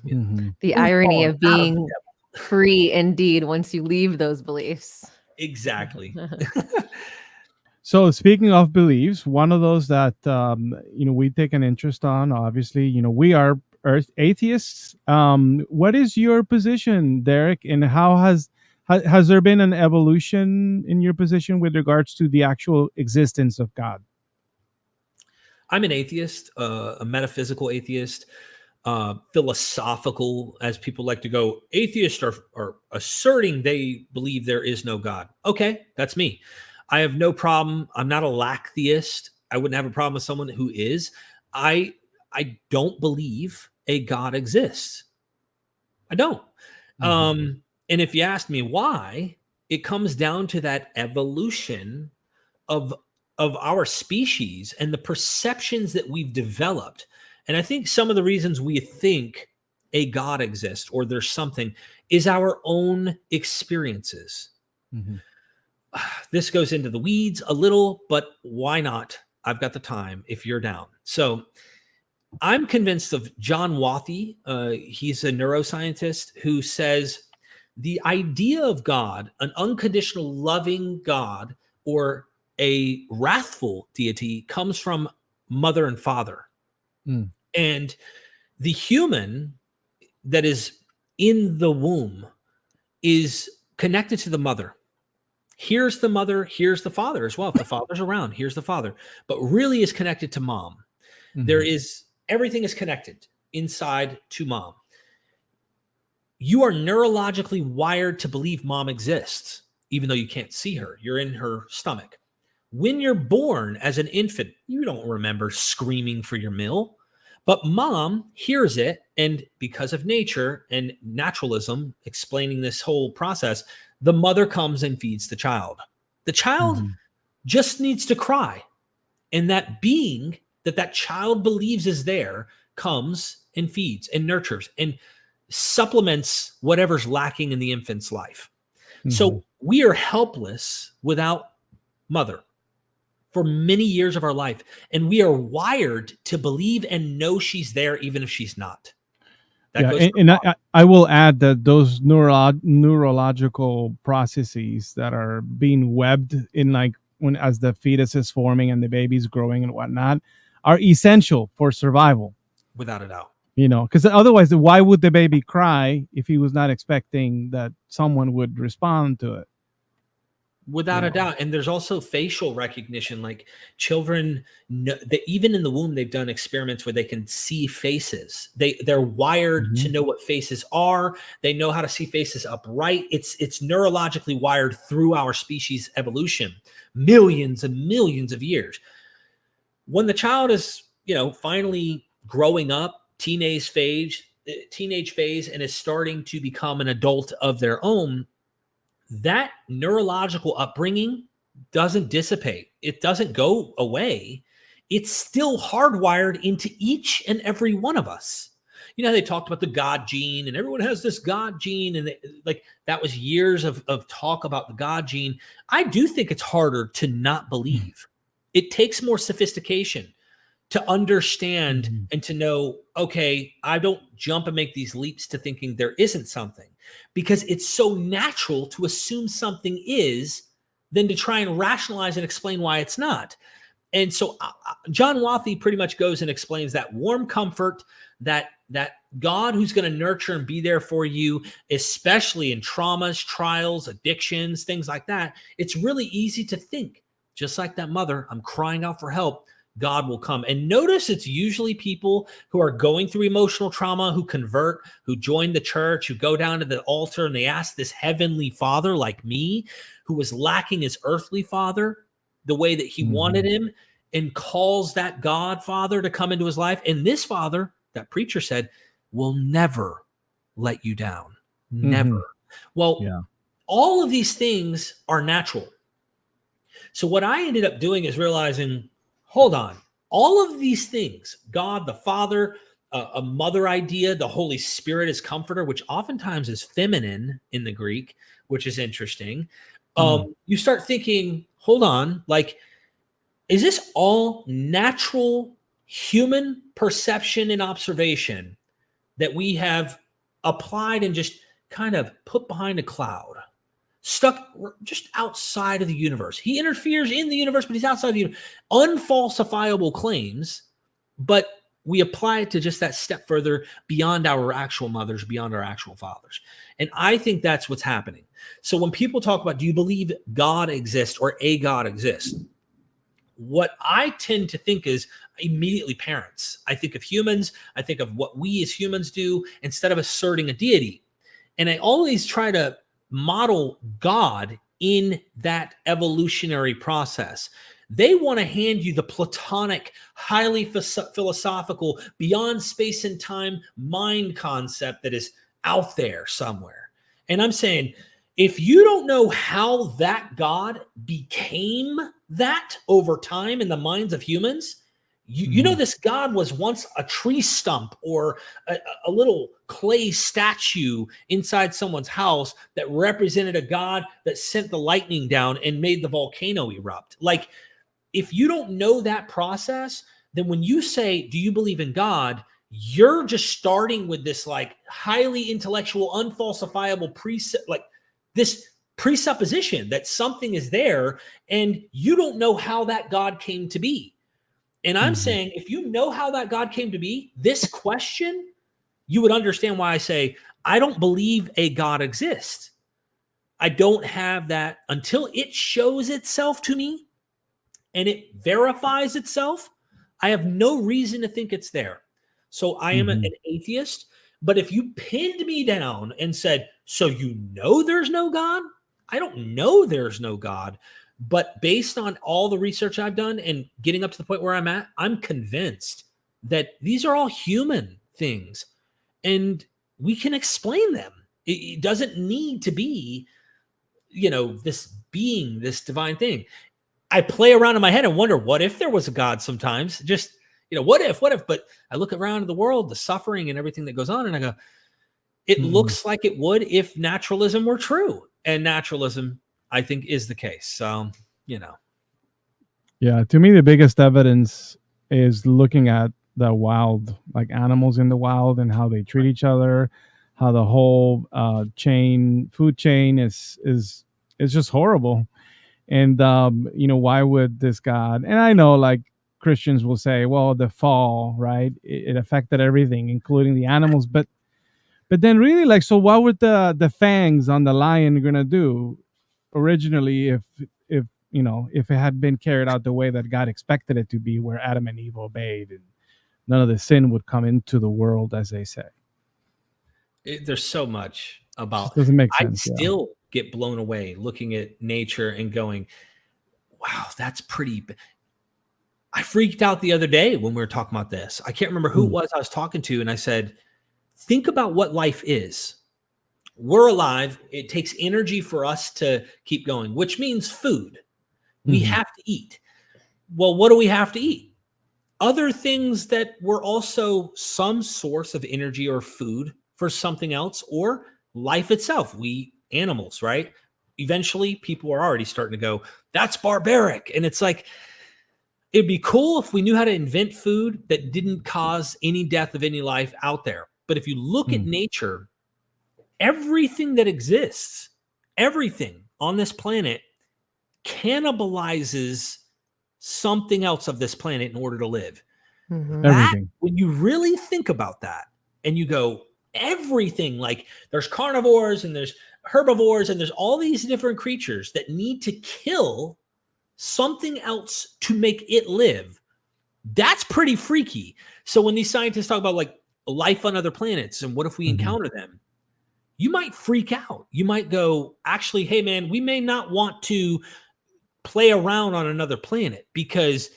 The irony of being free indeed once you leave those beliefs. Exactly. So speaking of beliefs, one of those that we take an interest on, obviously, we are atheists. What is your position, Derek, and how has there been an evolution in your position with regards to the actual existence of God? I'm an atheist, a metaphysical atheist, philosophical, as people like to go. Atheists are asserting they believe there is no God. Okay, that's me. I have no problem. I'm not a lack theist. I wouldn't have a problem with someone who is. I don't believe a God exists. I don't. And if you ask me why, it comes down to that evolution of our species and the perceptions that we've developed. And I think some of the reasons we think a God exists or there's something is our own experiences. This goes into the weeds a little, but why not? I've got the time if you're down. So I'm convinced of John Wathy. He's a neuroscientist who says the idea of God, an unconditional loving God, or a wrathful deity, comes from mother and father. And the human that is in the womb is connected to the mother. Here's the mother, here's the father as well. If the father's around, here's the father, but really is connected to mom. There is, everything is connected inside to mom. You are neurologically wired to believe mom exists, even though you can't see her. You're in her stomach. When you're born as an infant, you don't remember screaming for your meal, but mom hears it. And because of nature and naturalism explaining this whole process, the mother comes and feeds the child. The child just needs to cry. And that being that child believes is there comes and feeds and nurtures and supplements whatever's lacking in the infant's life. So we are helpless without mother for many years of our life. And we are wired to believe and know she's there, even if she's not. I will add that those neurological processes that are being webbed in, like, as the fetus is forming and the baby's growing and whatnot, are essential for survival. Without a doubt. Because otherwise, why would the baby cry if he was not expecting that someone would respond to it? Without a doubt. And there's also facial recognition. Like children, even in the womb, they've done experiments where they can see faces. They're wired to know what faces are. They know how to see faces upright. It's neurologically wired through our species evolution, millions and millions of years. When the child is, finally growing up, teenage phase, and is starting to become an adult of their own, that neurological upbringing doesn't dissipate. It doesn't go away. It's still hardwired into each and every one of us. They talked about the God gene, and everyone has this God gene, and that was years of talk about the God gene. I do think it's harder to not believe. It takes more sophistication to understand and to know, okay, I don't jump and make these leaps to thinking there isn't something, because it's so natural to assume something is than to try and rationalize and explain why it's not. And so John Wathy pretty much goes and explains that warm comfort, that God who's going to nurture and be there for you, especially in traumas, trials, addictions, things like that. It's really easy to think, just like that mother, I'm crying out for help, God will come. And notice it's usually people who are going through emotional trauma, who convert, who join the church, who go down to the altar and they ask this heavenly father like me, who was lacking his earthly father the way that he wanted him, and calls that God father to come into his life. And this father, that preacher said, will never let you down. Never. Well, all of these things are natural. So what I ended up doing is realizing, hold on, all of these things, God, the Father, a mother idea, the Holy Spirit is comforter, which oftentimes is feminine in the Greek, which is interesting. You start thinking, hold on, is this all natural human perception and observation that we have applied and just kind of put behind a cloud, stuck just outside of the universe? He interferes in the universe, but he's outside the universe. Unfalsifiable claims, but We apply it to just that step further beyond our actual mothers, beyond our actual fathers. And I think that's what's happening. So when people talk about, do you believe God exists or a God exists? What I tend to think is immediately parents. I think of humans. I think of what we as humans do instead of asserting a deity. And I always try to model God in that evolutionary process. They want to hand you the Platonic, highly philosophical, beyond space and time mind concept that is out there somewhere. And I'm saying, if you don't know how that God became that over time in the minds of humans, you know this God was once a tree stump or a little clay statue inside someone's house that represented a God that sent the lightning down and made the volcano erupt. Like, if you don't know that process, then when you say, do you believe in God? You're just starting with this like highly intellectual, unfalsifiable this presupposition that something is there, and you don't know how that God came to be. And I'm saying, if you know how that God came to be, this question, you would understand why I say, I don't believe a God exists. I don't have that until it shows itself to me and it verifies itself. I have no reason to think it's there. So I am an atheist. But if you pinned me down and said, so you know there's no God? I don't know there's no God. But based on all the research I've done and getting up to the point where I'm at, I'm convinced that these are all human things and we can explain them. It doesn't need to be, this being, this divine thing. I play around in my head and wonder, what if there was a God sometimes? Just, what if? But I look around the world, the suffering and everything that goes on, and I go, it looks like it would if naturalism were true. And naturalism, I think, is the case. So, Yeah, to me, the biggest evidence is looking at the wild, like animals in the wild and how they treat each other, how the whole food chain is just horrible. And, why would this God, and I know like Christians will say, well, the fall, right? It affected everything, including the animals. But then really, like, so what would the fangs on the lion going to do originally if it had been carried out the way that God expected it to be, where Adam and Eve obeyed and none of the sin would come into the world, as they say? There's so much about, doesn't make I sense. still get blown away looking at nature and going, wow, that's pretty. I freaked out the other day when we were talking about this. I can't remember who it was I was talking to. And I said, think about what life is. We're alive. It takes energy for us to keep going, which means food. We have to eat. Well, what do we have to eat? Other things that were also some source of energy or food for something else, or life itself. We eat animals, right? Eventually, people are already starting to go, that's barbaric. And it's like, it'd be cool if we knew how to invent food that didn't cause any death of any life out there. But if you look at nature, everything that exists, everything on this planet cannibalizes something else of this planet in order to live. Everything. When you really think about that and you go, everything, like there's carnivores and there's herbivores and there's all these different creatures that need to kill something else to make it live. That's pretty freaky. So when these scientists talk about like life on other planets and what if we encounter them, you might freak out. You might go, actually, hey man, we may not want to play around on another planet, because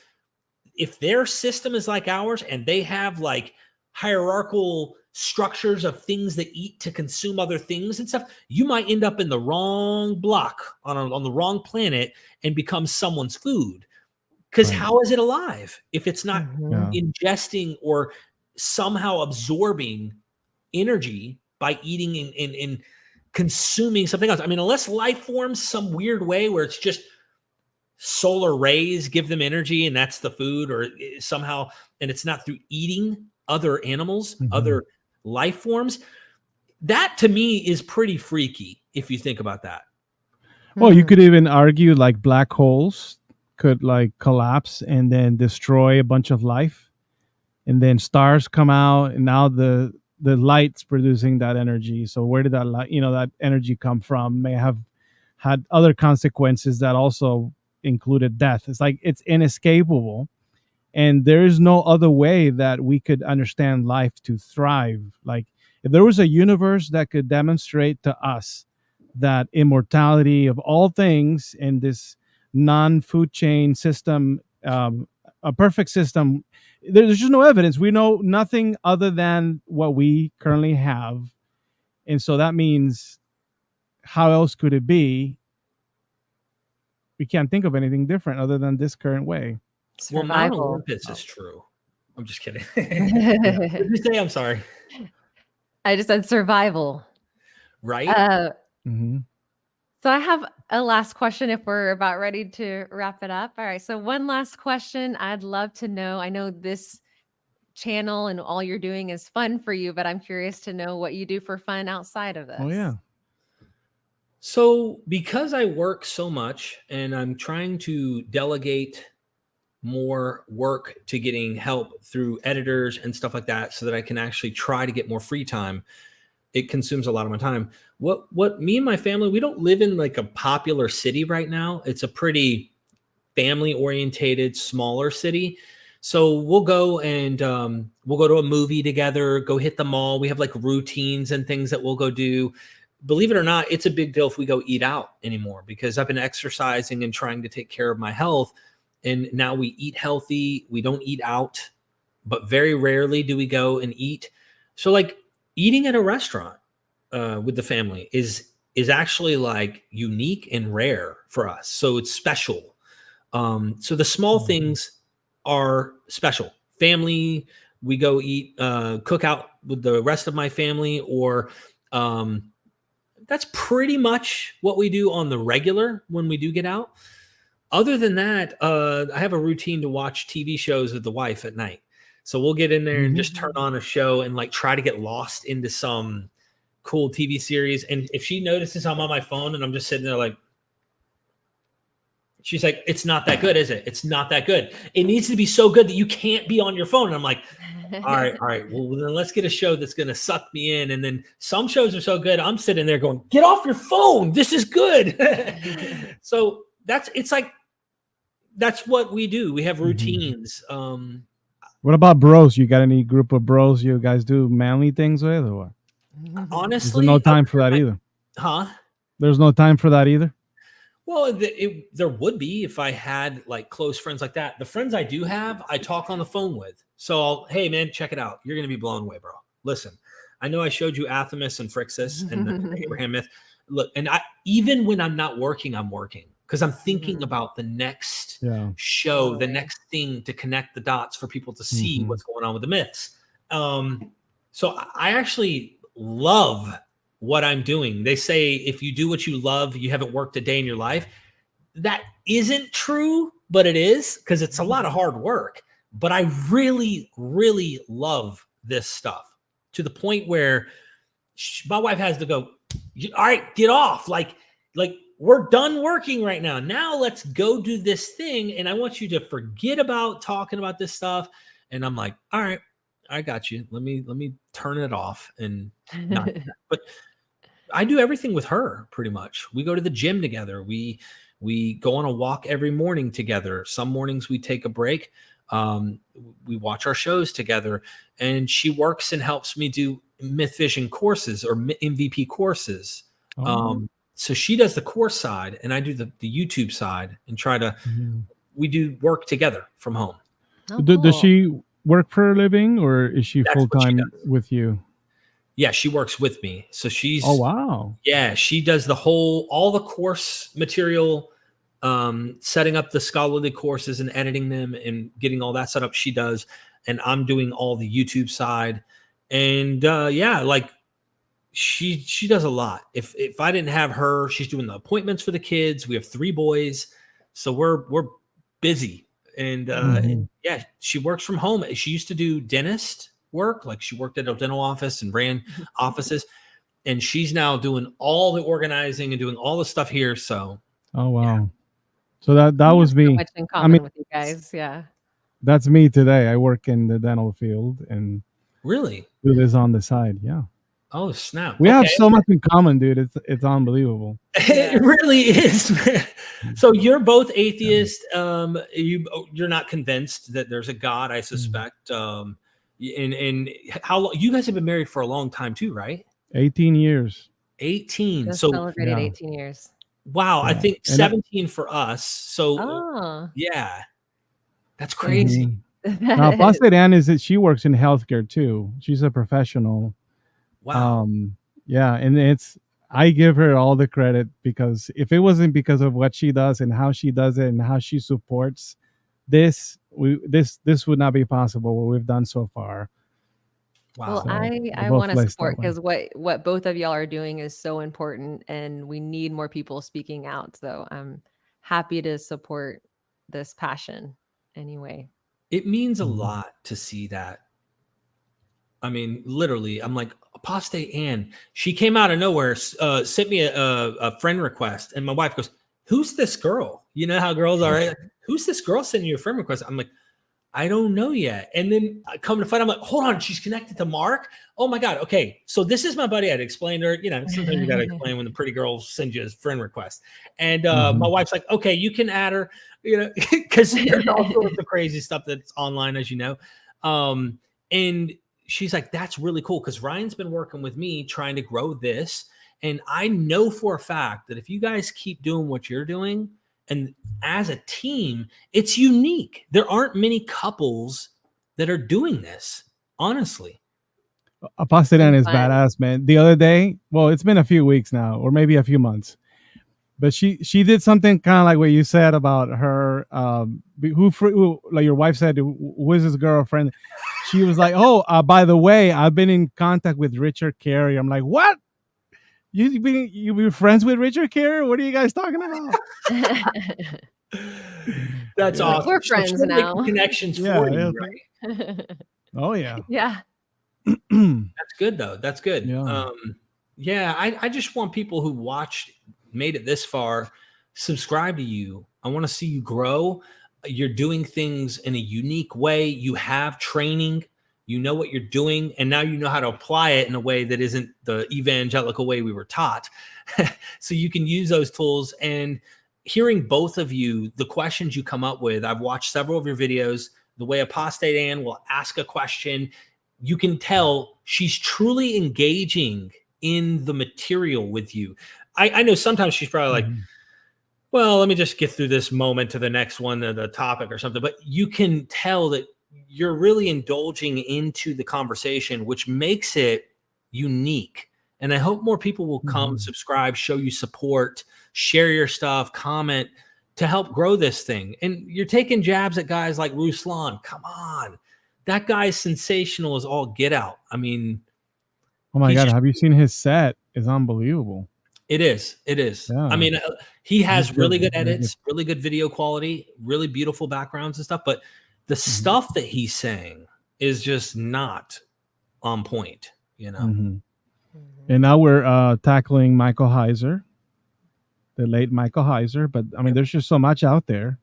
if their system is like ours and they have like hierarchical structures of things that eat to consume other things and stuff, you might end up in the wrong block on the wrong planet and become someone's food. Because how is it alive if it's not ingesting or somehow absorbing energy by eating and consuming something else? I mean, unless life forms some weird way where it's just solar rays give them energy and that's the food, or somehow, and it's not through eating other animals, other life forms. That to me is pretty freaky if you think about that. Well, you could even argue like black holes could like collapse and then destroy a bunch of life. and then stars come out, and now the light's producing that energy. So where did that light, that energy come from? May have had other consequences that also included death. It's like it's inescapable, and there is no other way that we could understand life to thrive. Like, if there was a universe that could demonstrate to us that immortality of all things in this non-food chain system, a perfect system, there's just no evidence. We know nothing other than what we currently have, and so that means, how else could it be? We can't think of anything different other than this current way. Well, Mount Survival. Olympus is true. I'm just kidding. What did you say? I'm sorry. I just said survival. Right? Mm-hmm. So I have a last question if we're about ready to wrap it up. All right. So one last question. I'd love to know. I know this channel and all you're doing is fun for you, but I'm curious to know what you do for fun outside of this. Oh yeah. So because I work so much and I'm trying to delegate more work to getting help through editors and stuff like that so that I can actually try to get more free time, it consumes a lot of my time. What me and my family, we don't live in like a popular city right now. It's a pretty family orientated, smaller city. So we'll go and we'll go to a movie together, go hit the mall. We have like routines and things that we'll go do. Believe it or not, it's a big deal if we go eat out anymore, because I've been exercising and trying to take care of my health. And now we eat healthy. We don't eat out, but very rarely do we go and eat. So like eating at a restaurant with the family is actually like unique and rare for us. So it's special. So the small things are special. Family, we go eat, cook out with the rest of my family, or that's pretty much what we do on the regular when we do get out. Other than that, I have a routine to watch TV shows with the wife at night. So we'll get in there and just turn on a show and like try to get lost into some cool TV series. And if she notices I'm on my phone and I'm just sitting there like, she's like, it's not that good, is it? It's not that good. It needs to be so good that you can't be on your phone. And I'm like, all right. Well, then let's get a show that's going to suck me in. And then some shows are so good, I'm sitting there going, get off your phone. This is good. So that's what we do. We have routines. What about bros? You got any group of bros you guys do manly things with, or what? Honestly, there's no time for that either. Huh? There's no time for that either. Well, there would be if I had like close friends like that. The friends I do have, I talk on the phone with. So, hey man, check it out. You're gonna be blown away, bro. Listen, I know I showed you Athamas and Phrixus and the Abraham myth. Look, and even when I'm not working, I'm working because I'm thinking about the next show, the next thing to connect the dots for people to see what's going on with the myths. So I actually love what I'm doing. They say if you do what you love, you haven't worked a day in your life. That isn't true, but it is, because it's a lot of hard work. But I really, really love this stuff to the point where my wife has to go, all right, get off. Like we're done working right now. Now let's go do this thing. And I want you to forget about talking about this stuff. And I'm like, all right, I got you. Let me turn it off and not. But I do everything with her pretty much. We go to the gym together. We go on a walk every morning together. Some mornings we take a break. We watch our shows together, and she works and helps me do Myth Vision courses or MVP courses. So she does the course side and I do the YouTube side, and try to, we do work together from home. Does she work for a living, or is she full-time with you? Yeah, she works with me. So she's, oh wow. Yeah, she does all the course material, setting up the scholarly courses and editing them and getting all that set up. She does, and I'm doing all the YouTube side. And like she does a lot. If I didn't have her, she's doing the appointments for the kids. We have 3 boys, so we're busy. And yeah, she works from home. She used to do dentist work, like she worked at a dental office and ran offices, and she's now doing all the organizing and doing all the stuff here. So oh wow. So that was me. So much in common with you guys. Yeah. That's me today. I work in the dental field and Really? do this on the side. Yeah. Oh, snap. We have Okay. so much in common, dude. It's unbelievable. It Yeah. really is, man. So you're both Yeah. atheist. You're not convinced that there's a God, I Mhm. suspect. And how long you guys have been married for a long time too, right? 18 years. 18. Just So celebrated Yeah. 18 years. wow, I Yeah. think And 17 for us. So Oh, yeah, that's crazy. mhm. Now, that is. Apostate Ann is that she works in healthcare too. She's a professional. Wow. Um, yeah, and I give her all the credit because if it wasn't because of what she does and how she does it and how she supports this would not be possible what we've done so far. Well, Wow. So we're I both want to blessed that support way. because what both of y'all are doing is so important, and we need more people speaking out. So I'm happy to support this passion anyway. It means a Mhm. lot to see that. I mean, literally, I'm like, Apostate Ann. She came out of nowhere, sent me a friend request, and my wife goes, "Who's this girl?" You know how girls are. Right? Who's this girl sending you a friend request? I'm like, I don't know yet. And then I come to find, I'm like, hold on, she's connected to Mark. Oh my God. Okay. So this is my buddy. I'd explained her, sometimes you got to explain when the pretty girl sends you a friend request. And my Mhm. wife's like, okay, you can add her, because there's all sorts of crazy stuff that's online, as you know. And she's like, that's really cool. Cause Ryan's been working with me trying to grow this. And I know for a fact that if you guys keep doing what you're doing, and as a team, it's unique. There aren't many couples that are doing this, honestly. Apostate And Ann is fun. badass, man. The other day, well, it's been a few weeks now, or maybe a few months, but she did something kind of like what you said about her. Who like your wife said, who is his girlfriend? She was like, "Oh, by the way, I've been in contact with Richard Carey." I'm like, "What? You been friends with Richard Carey? What are you guys talking about?" That's Yeah, awesome. We're So friends she'll make the now. connections yeah, for you, yeah. right? Oh yeah, Yeah. That's good though. That's good. yeah. Yeah, I just want people who watched, made it this far, subscribe to you. I want to see you grow. You're doing things in a unique way. You have training. You know what you're doing, and now you know how to apply it in a way that isn't the evangelical way we were taught. So you can use those tools. And hearing both of you, the questions you come up with, I've watched several of your videos. The way Apostate Ann will ask a question, you can tell she's truly engaging in the material with you. I know sometimes she's probably like, Mhm. well, let me just get through this moment to the next one, the topic or something. But you can tell that you're really indulging into the conversation, which makes it unique. And I hope more people will come, Mhm. subscribe, show you support, share your stuff, comment to help grow this thing. And you're taking jabs at guys like Ruslan. Come on. That guy's sensational as all get out. I mean, Oh my he's God, just, have you seen his set? It's unbelievable. it is. It is. I Yeah, mean, he he's has good. really good Very good. edits, really good video quality, really beautiful backgrounds and stuff. But the Mhm. stuff that he's saying is just not on point. Mhm. Mhm. And now we're tackling Michael Heiser, the late Michael Heiser. But I mean, there's just so much out there,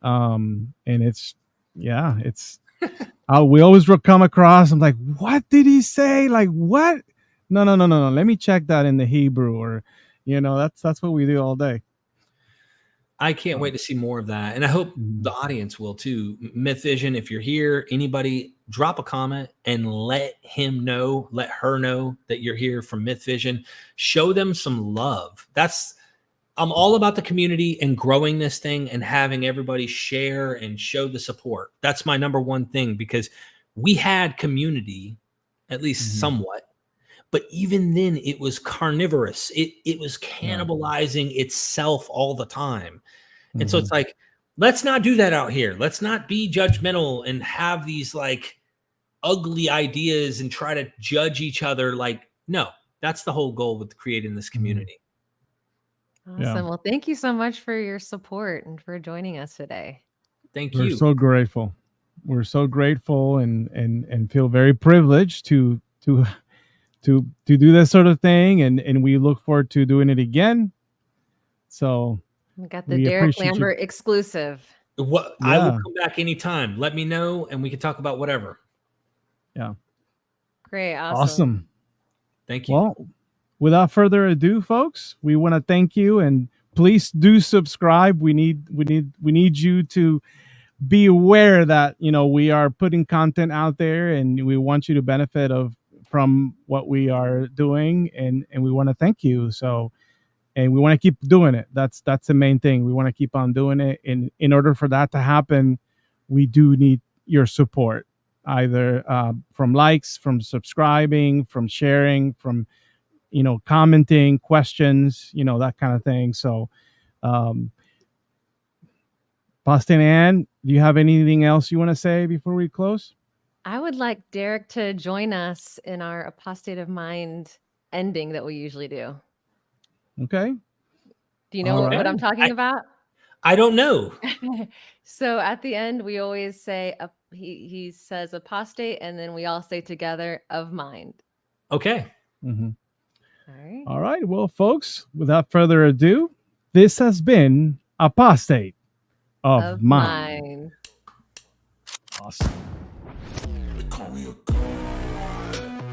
and it's we always come across. I'm like, what did he say? Like what? No, no, no, no, no. Let me check that in the Hebrew, or that's what we do all day. I can't So, wait to see more of that. And I hope mhm. the audience will too. Myth Vision, if you're here, anybody, drop a comment and let him know, let her know that you're here from Myth Vision. Show them some love. I'm all about the community and growing this thing and having everybody share and show the support. That's my number one thing, because we had community, at least Mhm. somewhat, but even then it was carnivorous. It was Yeah. cannibalizing itself all the time. And so it's Mhm. like, let's not do that out here. Let's not be judgmental and have these like ugly ideas and try to judge each other. Like, no, that's the whole goal with creating this Mhm. community. Yeah. Awesome. Well, thank you so much for your support and for joining us today. Thank We're you. so grateful. We're so grateful and feel very privileged to do this sort of thing, and we look forward to doing it again. So We got the we Derek appreciate you. Lambert exclusive. What I will Yeah. come back anytime. Let me know, and we can talk about whatever. Yeah. Great. Awesome. Thank you. Well, without further ado, folks, we want to thank you, and please do subscribe. We need you to be aware that, you know, we are putting content out there, and we want you to benefit from what we are doing, and we want to thank you. So, and we want to keep doing it. That's the main thing. We want to keep on doing it, and in order for that to happen, we do need your support, either from likes, from subscribing, from sharing, from, you know, commenting, questions, you know, that kind of thing. So, Boston Ann, do you have anything else you want to say before we close? I would like Derek to join us in our apostate of mind ending that we usually do. Okay. Do you know All what right. I'm talking about? I don't know. So at the end, we always say, he says apostate, and then we all say together of mind. Okay. Mm-hmm. All right. All right. Well, folks, without further ado, this has been Apostate of Mind. Mind. Awesome. They call me a god.